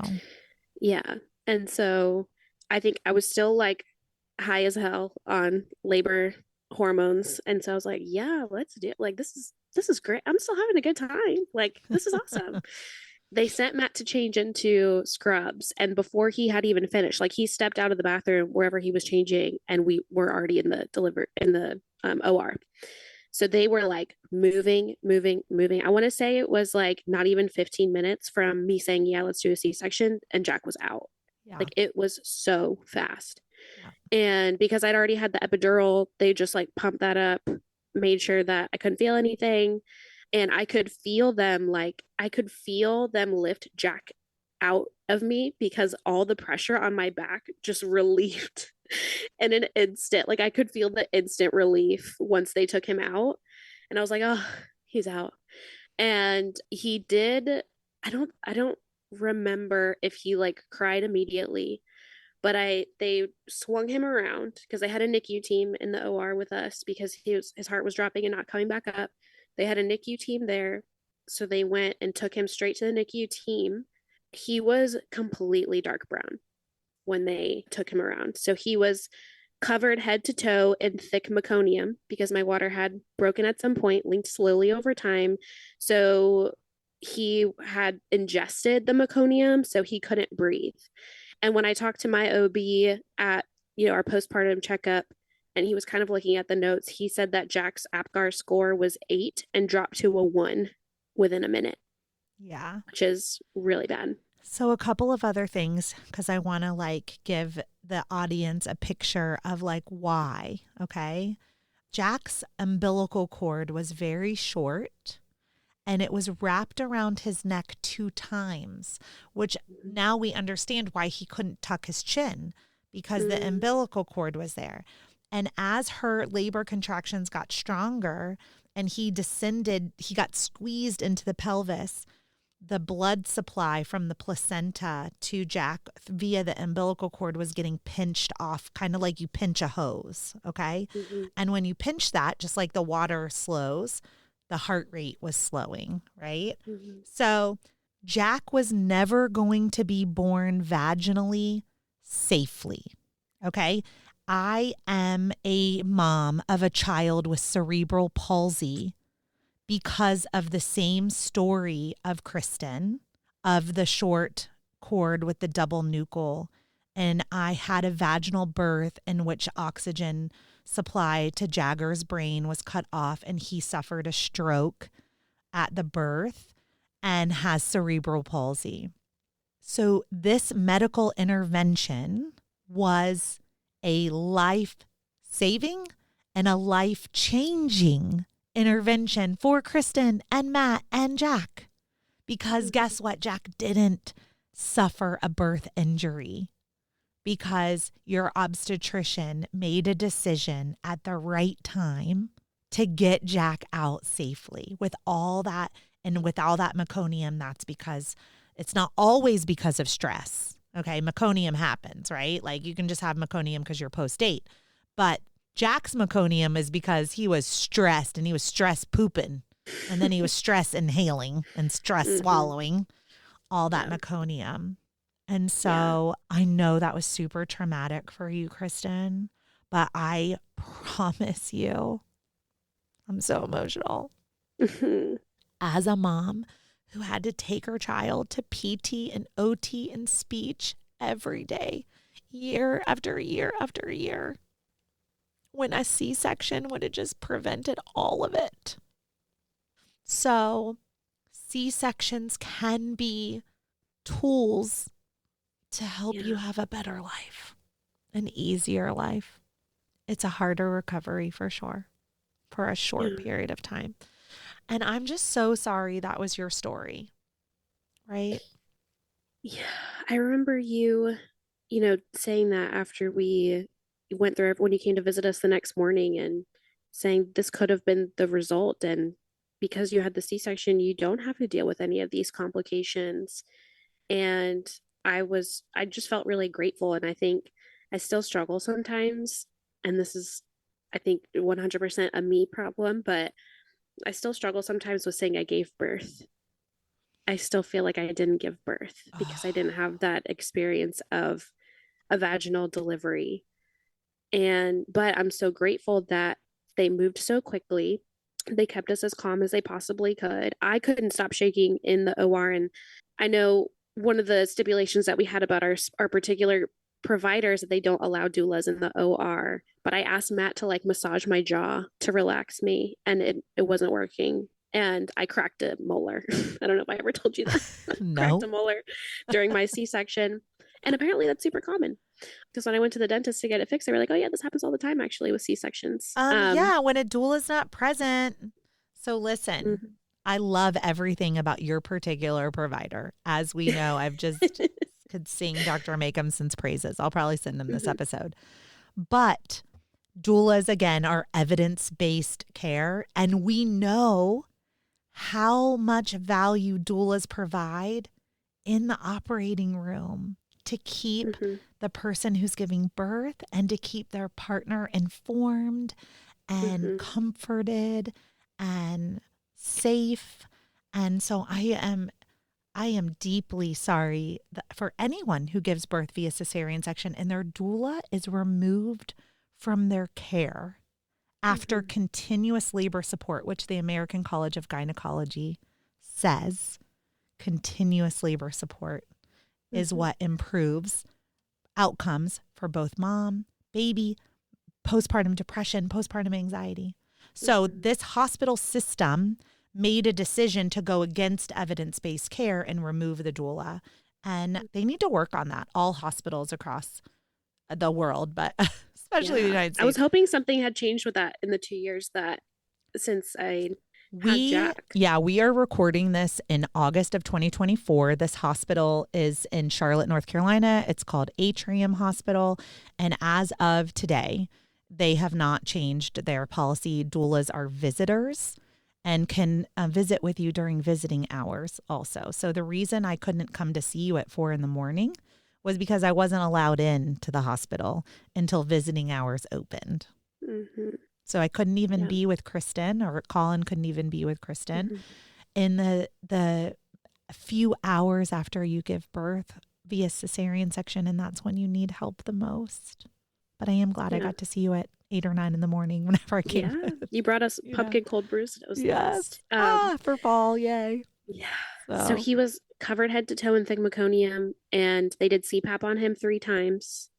Yeah. And so I think I was still like high as hell on labor hormones. And so I was like, yeah, let's do it. Like this is great. I'm still having a good time. Like this is awesome. They sent Matt to change into scrubs. And before he had even finished, like he stepped out of the bathroom wherever he was changing, and we were already in the OR. So they were like moving, moving, moving. I want to say it was like not even 15 minutes from me saying, yeah, let's do a C-section, and Jack was out. yeah. Like it was so fast. Yeah. And because I'd already had the epidural, they just like pumped that up, made sure that I couldn't feel anything. And I could feel them lift Jack out of me because all the pressure on my back just relieved in an instant. Like I could feel the instant relief once they took him out. And I was like, oh, he's out. And he did I don't remember if he like cried immediately, but they swung him around because they had a NICU team in the OR with us because his heart was dropping and not coming back up. They had a NICU team there, so they went and took him straight to the NICU team. He was completely dark brown when they took him around. So he was covered head to toe in thick meconium because my water had broken at some point, linked slowly over time. So he had ingested the meconium, so he couldn't breathe. And when I talked to my OB at, our postpartum checkup, and he was kind of looking at the notes, he said that Jack's APGAR score was 8 and dropped to a 1 within a minute. Yeah. Which is really bad. So a couple of other things, because I want to like give the audience a picture of like why, okay? Jack's umbilical cord was very short and it was wrapped around his neck 2 times, which now we understand why he couldn't tuck his chin because the umbilical cord was there. And as her labor contractions got stronger and he got squeezed into the pelvis, the blood supply from the placenta to Jack via the umbilical cord was getting pinched off, kind of like you pinch a hose, okay? Mm-hmm. And when you pinch that, just like the water slows, the heart rate was slowing, right? Mm-hmm. So Jack was never going to be born vaginally safely, okay? I am a mom of a child with cerebral palsy because of the same story of Kristen, of the short cord with the double nuchal. And I had a vaginal birth in which oxygen supply to Jagger's brain was cut off and he suffered a stroke at the birth and has cerebral palsy. So this medical intervention was a life-saving and a life-changing intervention for Kristen and Matt and Jack. Because guess what? Jack didn't suffer a birth injury because your obstetrician made a decision at the right time to get Jack out safely. With all that and with all that meconium, that's because it's not always because of stress. Okay, meconium happens, right? Like you can just have meconium because you're post-date. But Jack's meconium is because he was stressed and he was stress pooping. And then he was stress inhaling and stress swallowing all that meconium. And so I know that was super traumatic for you, Kristen, but I promise you, I'm so emotional. As a mom who had to take her child to PT and OT and speech every day, year after year after year, when a C-section would have just prevented all of it. So C-sections can be tools to help you have a better life, an easier life. It's a harder recovery for sure, for a short period of time. And I'm just so sorry that was your story, right? Yeah, I remember you saying that after we went through when you came to visit us the next morning and saying this could have been the result. And because you had the C-section, you don't have to deal with any of these complications. And I just felt really grateful. And I think I still struggle sometimes. And this is, I think, 100% a me problem, but I still struggle sometimes with saying I gave birth. I still feel like I didn't give birth because I didn't have that experience of a vaginal delivery. But I'm so grateful that they moved so quickly. They kept us as calm as they possibly could. I couldn't stop shaking in the OR. And I know one of the stipulations that we had about our particular providers that they don't allow doulas in the OR. But I asked Matt to like massage my jaw to relax me, and it wasn't working. And I cracked a molar. I don't know if I ever told you that. No. Cracked a molar during my C-section. And apparently that's super common. Because when I went to the dentist to get it fixed, they were like, oh, yeah, this happens all the time, actually, with C-sections. Yeah, when a doula is not present. So listen, I love everything about your particular provider. As we know, I've just could sing Dr. Makehamson's praises. I'll probably send them this episode. But doulas, again, are evidence-based care. And we know how much value doulas provide in the operating room to keep the person who's giving birth and to keep their partner informed and comforted and safe. And so I am deeply sorry for anyone who gives birth via cesarean section and their doula is removed from their care after continuous labor support, which the American College of Gynecology says continuous labor support is what improves outcomes for both mom, baby, postpartum depression, postpartum anxiety. So this hospital system made a decision to go against evidence-based care and remove the doula. And they need to work on that, all hospitals across the world, but especially the United States. I was hoping something had changed with that in the 2 years that since I had Jack. Yeah, we are recording this in August of 2024. This hospital is in Charlotte, North Carolina. It's called Atrium Hospital. And as of today, they have not changed their policy. Doulas are visitors and can visit with you during visiting hours also. So the reason I couldn't come to see you at 4 a.m. was because I wasn't allowed in to the hospital until visiting hours opened. So I couldn't even be with Kristen, or Colin couldn't even be with Kristen in the few hours after you give birth via cesarean section. And that's when you need help the most. But I am glad I got to see you at 8 or 9 in the morning whenever I came. Yeah, you brought us pumpkin cold brews. It was the best. For fall, yay. Yeah. So he was covered head to toe in thick meconium, and they did CPAP on him 3 times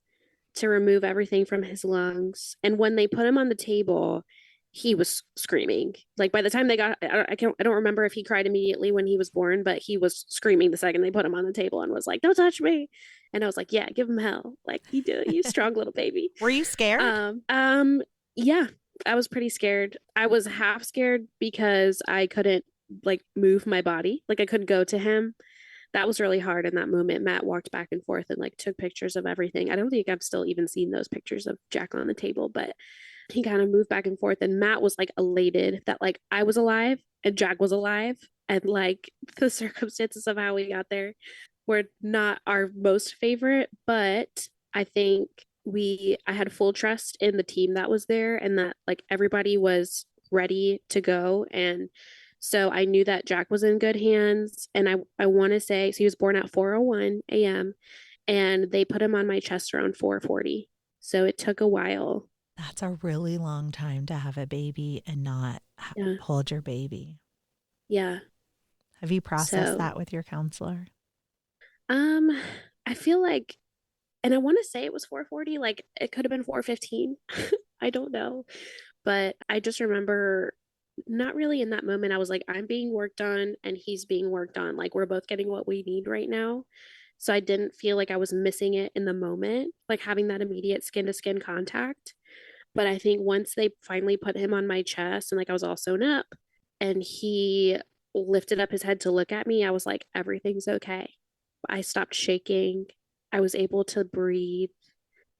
to remove everything from his lungs. And when they put him on the table, he was screaming. Like by the time they got, I don't remember if he cried immediately when he was born, but he was screaming the second they put him on the table and was like, "Don't touch me." And I was like, "Yeah, give him hell. Like you do it, you strong little baby." Were you scared? Yeah, I was pretty scared. I was half scared because I couldn't like move my body. Like I couldn't go to him. That was really hard in that moment. Matt walked back and forth and like took pictures of everything. I don't think I've still even seen those pictures of Jack on the table, but he kind of moved back and forth, and Matt was like elated that like I was alive and Jack was alive, and like the circumstances of how we got there were not our most favorite, but I think I had full trust in the team that was there and that like everybody was ready to go. And so I knew that Jack was in good hands. And I want to say, so he was born at 4:01 a.m. and they put him on my chest around 4:40. So it took a while. That's a really long time to have a baby and not hold your baby. Yeah. Have you processed that with your counselor? I feel like, and I want to say it was 4:40, like it could have been 4:15. I don't know. But I just remember not really in that moment. I was like, I'm being worked on and he's being worked on. Like we're both getting what we need right now. So I didn't feel like I was missing it in the moment, like having that immediate skin to skin contact. But I think once they finally put him on my chest and like I was all sewn up and he lifted up his head to look at me, I was like, everything's okay. I stopped shaking. I was able to breathe.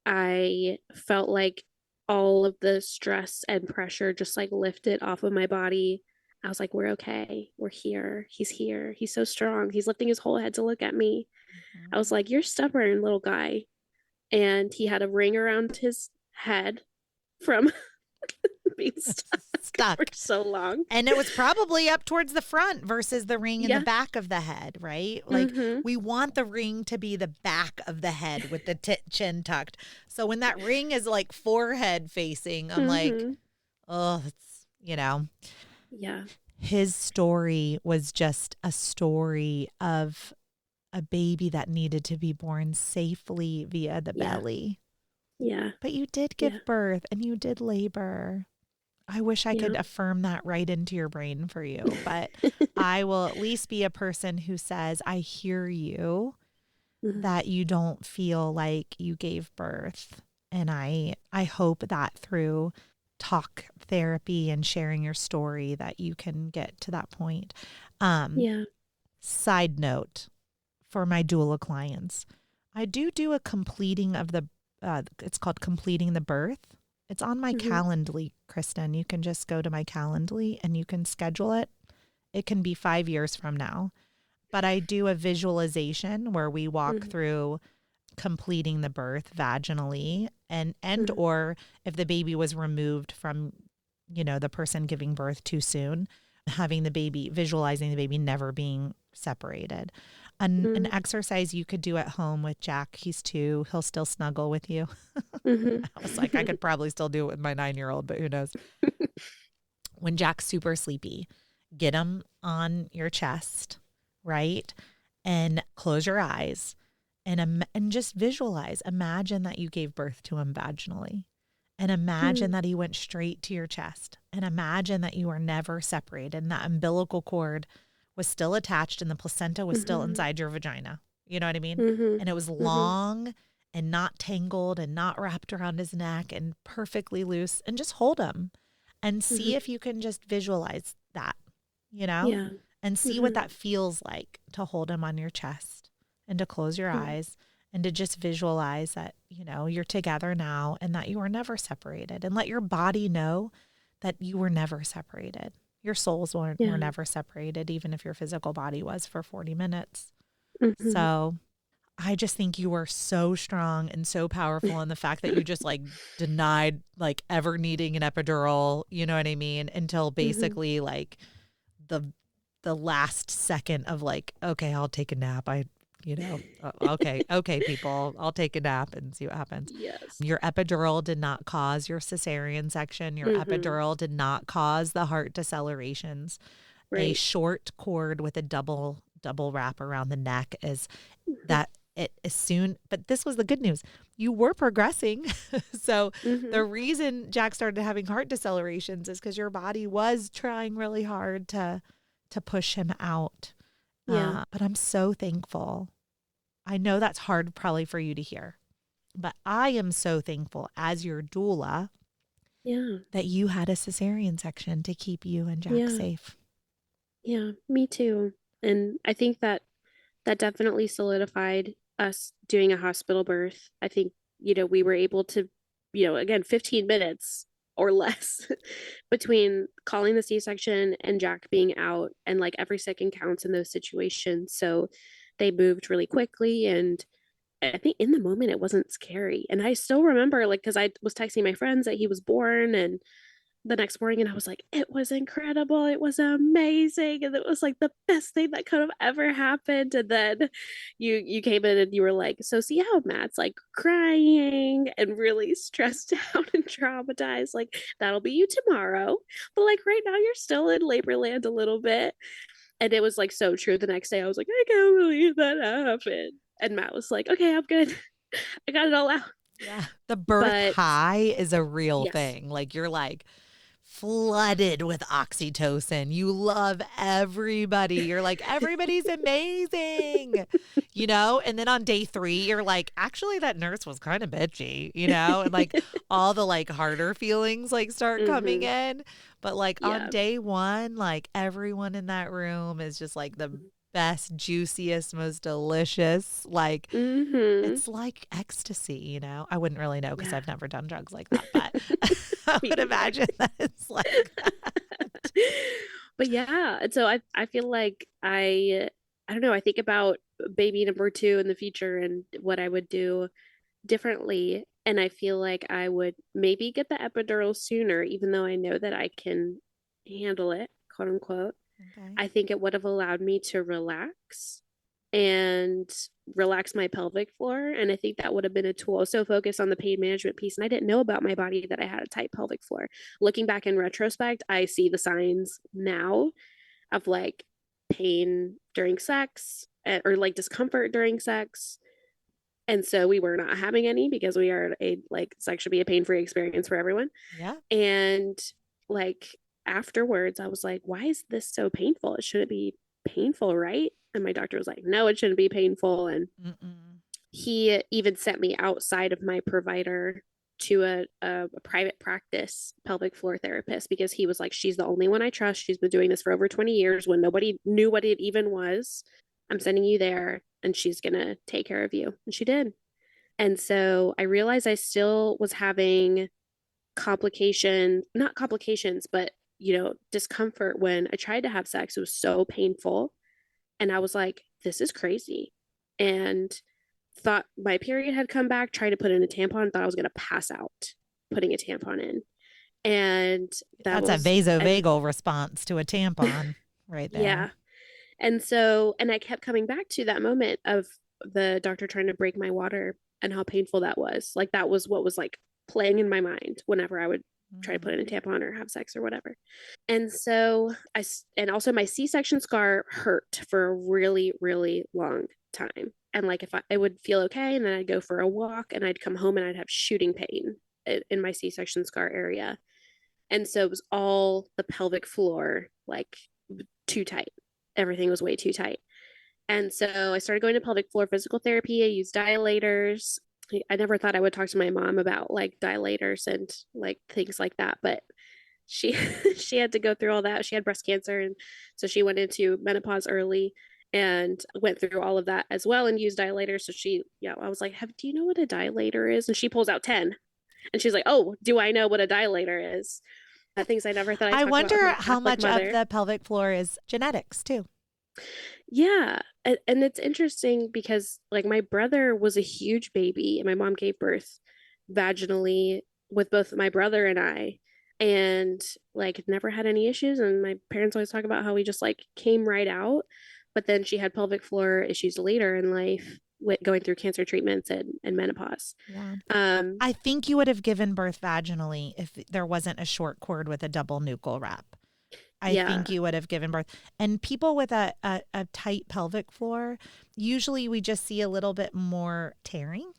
I felt like all of the stress and pressure just like lifted off of my body. I was like, we're okay. We're here. He's here. He's so strong. He's lifting his whole head to look at me. I was like, you're stubborn, little guy. And he had a ring around his head from being stuck for so long. And it was probably up towards the front versus the ring in the back of the head, right? Like we want the ring to be the back of the head with the chin tucked. So when that ring is like forehead facing, I'm like, oh, it's, Yeah. His story was just a story of a baby that needed to be born safely via the belly. Yeah. But you did give birth and you did labor. I wish I could affirm that right into your brain for you, but I will at least be a person who says, I hear you, that you don't feel like you gave birth. And I hope that through talk therapy and sharing your story that you can get to that point. Side note for my doula clients, I do a completing of the, it's called completing the birth. It's on my Calendly, Kristen. You can just go to my Calendly and you can schedule it. it can be 5 years from now. But I do a visualization where we walk through completing the birth vaginally and or if the baby was removed from, the person giving birth too soon, having the baby, visualizing the baby never being separated. An exercise you could do at home with Jack, he's 2, he'll still snuggle with you. I was like, I could probably still do it with my 9-year-old, but who knows? When Jack's super sleepy, get him on your chest, right? And close your eyes and just visualize. Imagine that you gave birth to him vaginally. And imagine that he went straight to your chest. And imagine that you were never separated and that umbilical cord was still attached and the placenta was still inside your vagina. You know what I mean? And it was long and not tangled and not wrapped around his neck and perfectly loose. And just hold him and see if you can just visualize that, Yeah. and see what that feels like to hold him on your chest and to close your eyes and to just visualize that, you're together now and that you were never separated, and let your body know that you were never separated. Your souls were never separated, even if your physical body was for 40 minutes. So I just think you were so strong and so powerful in the fact that you just denied ever needing an epidural, you know what I mean? Until basically the last second of okay, I'll take a nap. Okay, people, I'll take a nap and see what happens. Yes. Your epidural did not cause your cesarean section. Your epidural did not cause the heart decelerations. Right. A short cord with a double wrap around the neck is that it is soon. But this was the good news. You were progressing. So the reason Jack started having heart decelerations is because your body was trying really hard to push him out. Yeah. But I'm so thankful. I know that's hard probably for you to hear, but I am so thankful as your doula that you had a cesarean section to keep you and Jack safe. Yeah, me too. And I think that definitely solidified us doing a hospital birth. I think, we were able to, again, 15 minutes or less between calling the C-section and Jack being out, and every second counts in those situations. So they moved really quickly, and I think in the moment it wasn't scary. And I still remember because I was texting my friends that he was born, and the next morning, and I was like, it was incredible. It was amazing. And it was the best thing that could have ever happened. And then you came in and you were like, so see how Matt's crying and really stressed out and traumatized. That'll be you tomorrow. But right now you're still in labor land a little bit. And it was so true. The next day I was like, I can't believe that happened. And Matt was like, okay, I'm good. I got it all out. Yeah. The birth high is a real thing. You're flooded with oxytocin. You love everybody. You're everybody's amazing, and then on day 3, you're actually that nurse was kind of bitchy, and all the harder feelings start coming in. But on day 1, everyone in that room is just the best, juiciest, most delicious. It's like ecstasy, I wouldn't really know because I've never done drugs like that, but I would imagine that it's like that. But yeah, and so I feel like I don't know, I think about baby number 2 in the future and what I would do differently. And I feel like I would maybe get the epidural sooner, even though I know that I can handle it, quote unquote. Okay. I think it would have allowed me to relax my pelvic floor. And I think that would have been a tool. So focus on the pain management piece. And I didn't know about my body that I had a tight pelvic floor. Looking back in retrospect, I see the signs now of pain during sex or discomfort during sex. And so we were not having any because we are sex should be a pain-free experience for everyone. Yeah. And afterwards, I was like, why is this so painful? It shouldn't be painful, right? And my doctor was like, no, it shouldn't be painful. And he even sent me outside of my provider to a private practice pelvic floor therapist because he was like, she's the only one I trust. She's been doing this for over 20 years when nobody knew what it even was. I'm sending you there and she's going to take care of you. And she did. And so I realized I still was having not complications, but discomfort when I tried to have sex. It was so painful. And I was like, this is crazy. And thought my period had come back, tried to put in a tampon, thought I was going to pass out putting a tampon in. And that That's a was, vasovagal response to a tampon right there. yeah. And I kept coming back to that moment of the doctor trying to break my water and how painful that was. Like, that was what was like playing in my mind whenever I would try to put in a tampon or have sex or whatever. And so and also my C-section scar hurt for a really, really long time. And like, if I would feel okay, and then I'd go for a walk and I'd come home and I'd have shooting pain in my C-section scar area. And so it was all the pelvic floor, like, too tight. Everything was way too tight. And so I started going to pelvic floor physical therapy. I used dilators. I never thought I would talk to my mom about like dilators and like things like that, but she she had to go through all that. She had breast cancer, and so she went into menopause early and went through all of that as well and used dilators. So I was like, do you know what a dilator is? And she pulls out 10, and she's like, oh, do I know what a dilator is? Things I never thought I'd I talk about with wonder my how Catholic much mother. of the pelvic floor is genetics too. Yeah. And it's interesting because like my brother was a huge baby and my mom gave birth vaginally with both my brother and I, and like never had any issues. And my parents always talk about how we just like came right out. But then she had pelvic floor issues later in life with going through cancer treatments and menopause. Yeah. Um, I think you would have given birth vaginally if there wasn't a short cord with a double nuchal wrap. I yeah. think you would have given birth. And people with a tight pelvic floor, usually we just see a little bit more tearing,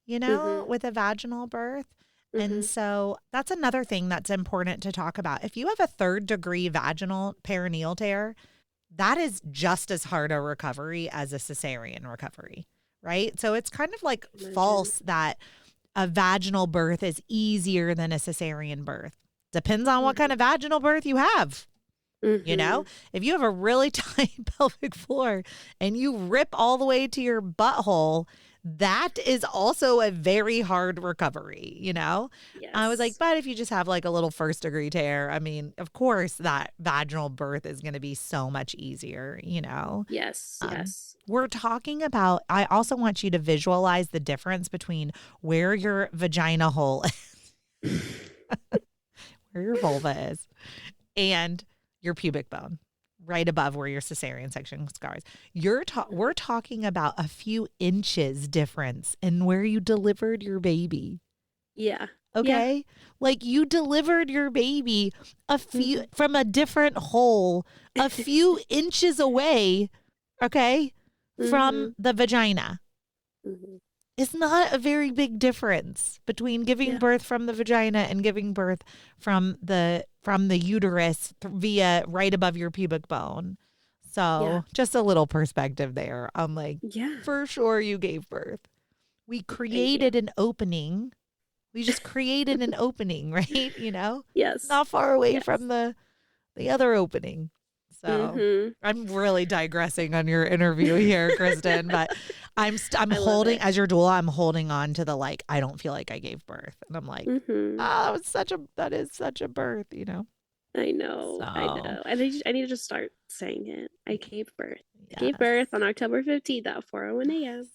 Mm-hmm. with a vaginal birth. And Mm-hmm. so that's another thing that's important to talk about. If you have a 3rd-degree vaginal perineal tear, that is just as hard a recovery as a cesarean recovery, right? So it's kind of like false that a vaginal birth is easier than a cesarean birth. Depends on what kind of vaginal birth you have. Mm-hmm. If you have a really tight pelvic floor and you rip all the way to your butthole, that is also a very hard recovery. I was like, Yes. but if you just have like a little 1st-degree tear, I mean, of course that vaginal birth is going to be so much easier. Yes. Yes. We're talking about, I also want you to visualize the difference between where your vagina hole where your vulva is, and your pubic bone, right above where your cesarean section scar is. We're talking about a few inches difference in where you delivered your baby. Yeah. Yeah. Okay? Like you delivered your baby Mm-hmm. from a different hole, a few inches away, okay, Mm-hmm. from the vagina. Mm-hmm. It's not a very big difference between giving Yeah. birth from the vagina and giving birth from the uterus via right above your pubic bone. Yeah. So just a little perspective there. I'm like, Yeah. for sure you gave birth. We Thank you. created an opening. We just created an opening, right? Yes. Not far away Yes. from the other opening. So Mm-hmm. I'm really digressing on your interview here, Kristen, but I'm I love holding, it. as your doula, I'm holding on to the like, I don't feel like I gave birth. And I'm like, Mm-hmm. that is such a birth. I know. I So know. I need to just start saying it. I gave birth. I gave yes, birth on October 15th at 4:01 a.m.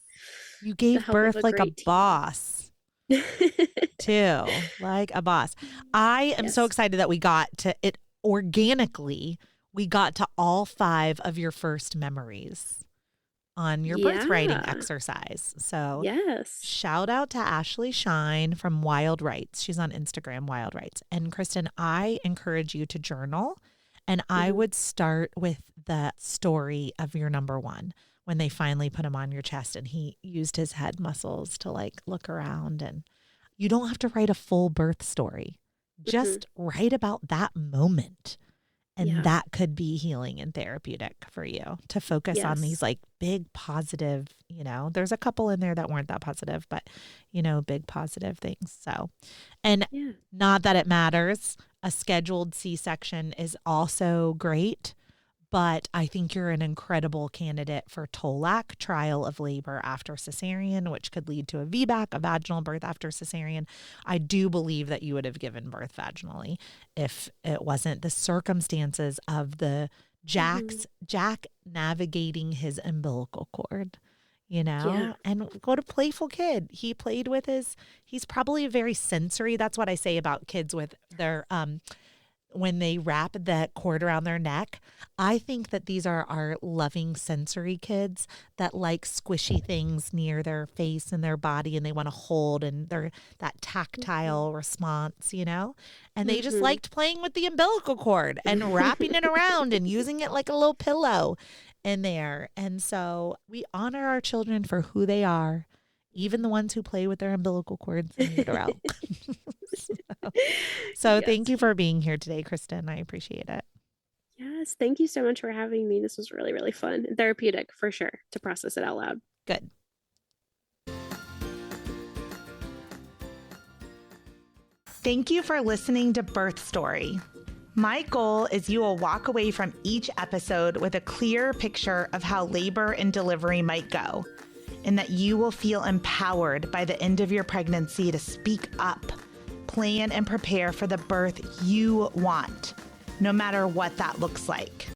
you The gave help of birth a like a great team. boss too, like a boss. I am so Yes. excited that we got to it organically. We got to all 5 of your first memories on your birth writing Yeah. exercise. So Yes. shout out to Ashley Shine from Wild Rights. She's on Instagram, Wild Rights. And Kristen, I encourage you to journal. And I Mm-hmm. would start with the story of your number one when they finally put him on your chest and he used his head muscles to like look around. And you don't have to write a full birth story, Mm-hmm. just write about that moment. And Yeah. that could be healing and therapeutic for you to focus on these Yes. like big positive, there's a couple in there that weren't that positive, but, big positive things. So, and Yeah. not that it matters, a scheduled C-section is also great, But I think you're an incredible candidate for TOLAC, trial of labor after cesarean, which could lead to a VBAC, a vaginal birth after cesarean. I do believe that you would have given birth vaginally if it wasn't the circumstances of the Jack navigating his umbilical cord, Yeah. and what a playful kid. He played with he's probably very sensory. That's what I say about kids with their, when they wrap the cord around their neck. I think that these are our loving sensory kids that like squishy things near their face and their body, and they want to hold, and they're that tactile response, and they just liked playing with the umbilical cord and wrapping it around and using it like a little pillow in there. And so we honor our children for who they are, even the ones who play with their umbilical cords in utero. So Yes. Thank you for being here today, Kristen. I appreciate it. Yes. Thank you so much for having me. This was really, really fun and therapeutic for sure to process it out loud. Good. Thank you for listening to Birth Story. My goal is you will walk away from each episode with a clear picture of how labor and delivery might go, and that you will feel empowered by the end of your pregnancy to speak up, plan and prepare for the birth you want, no matter what that looks like.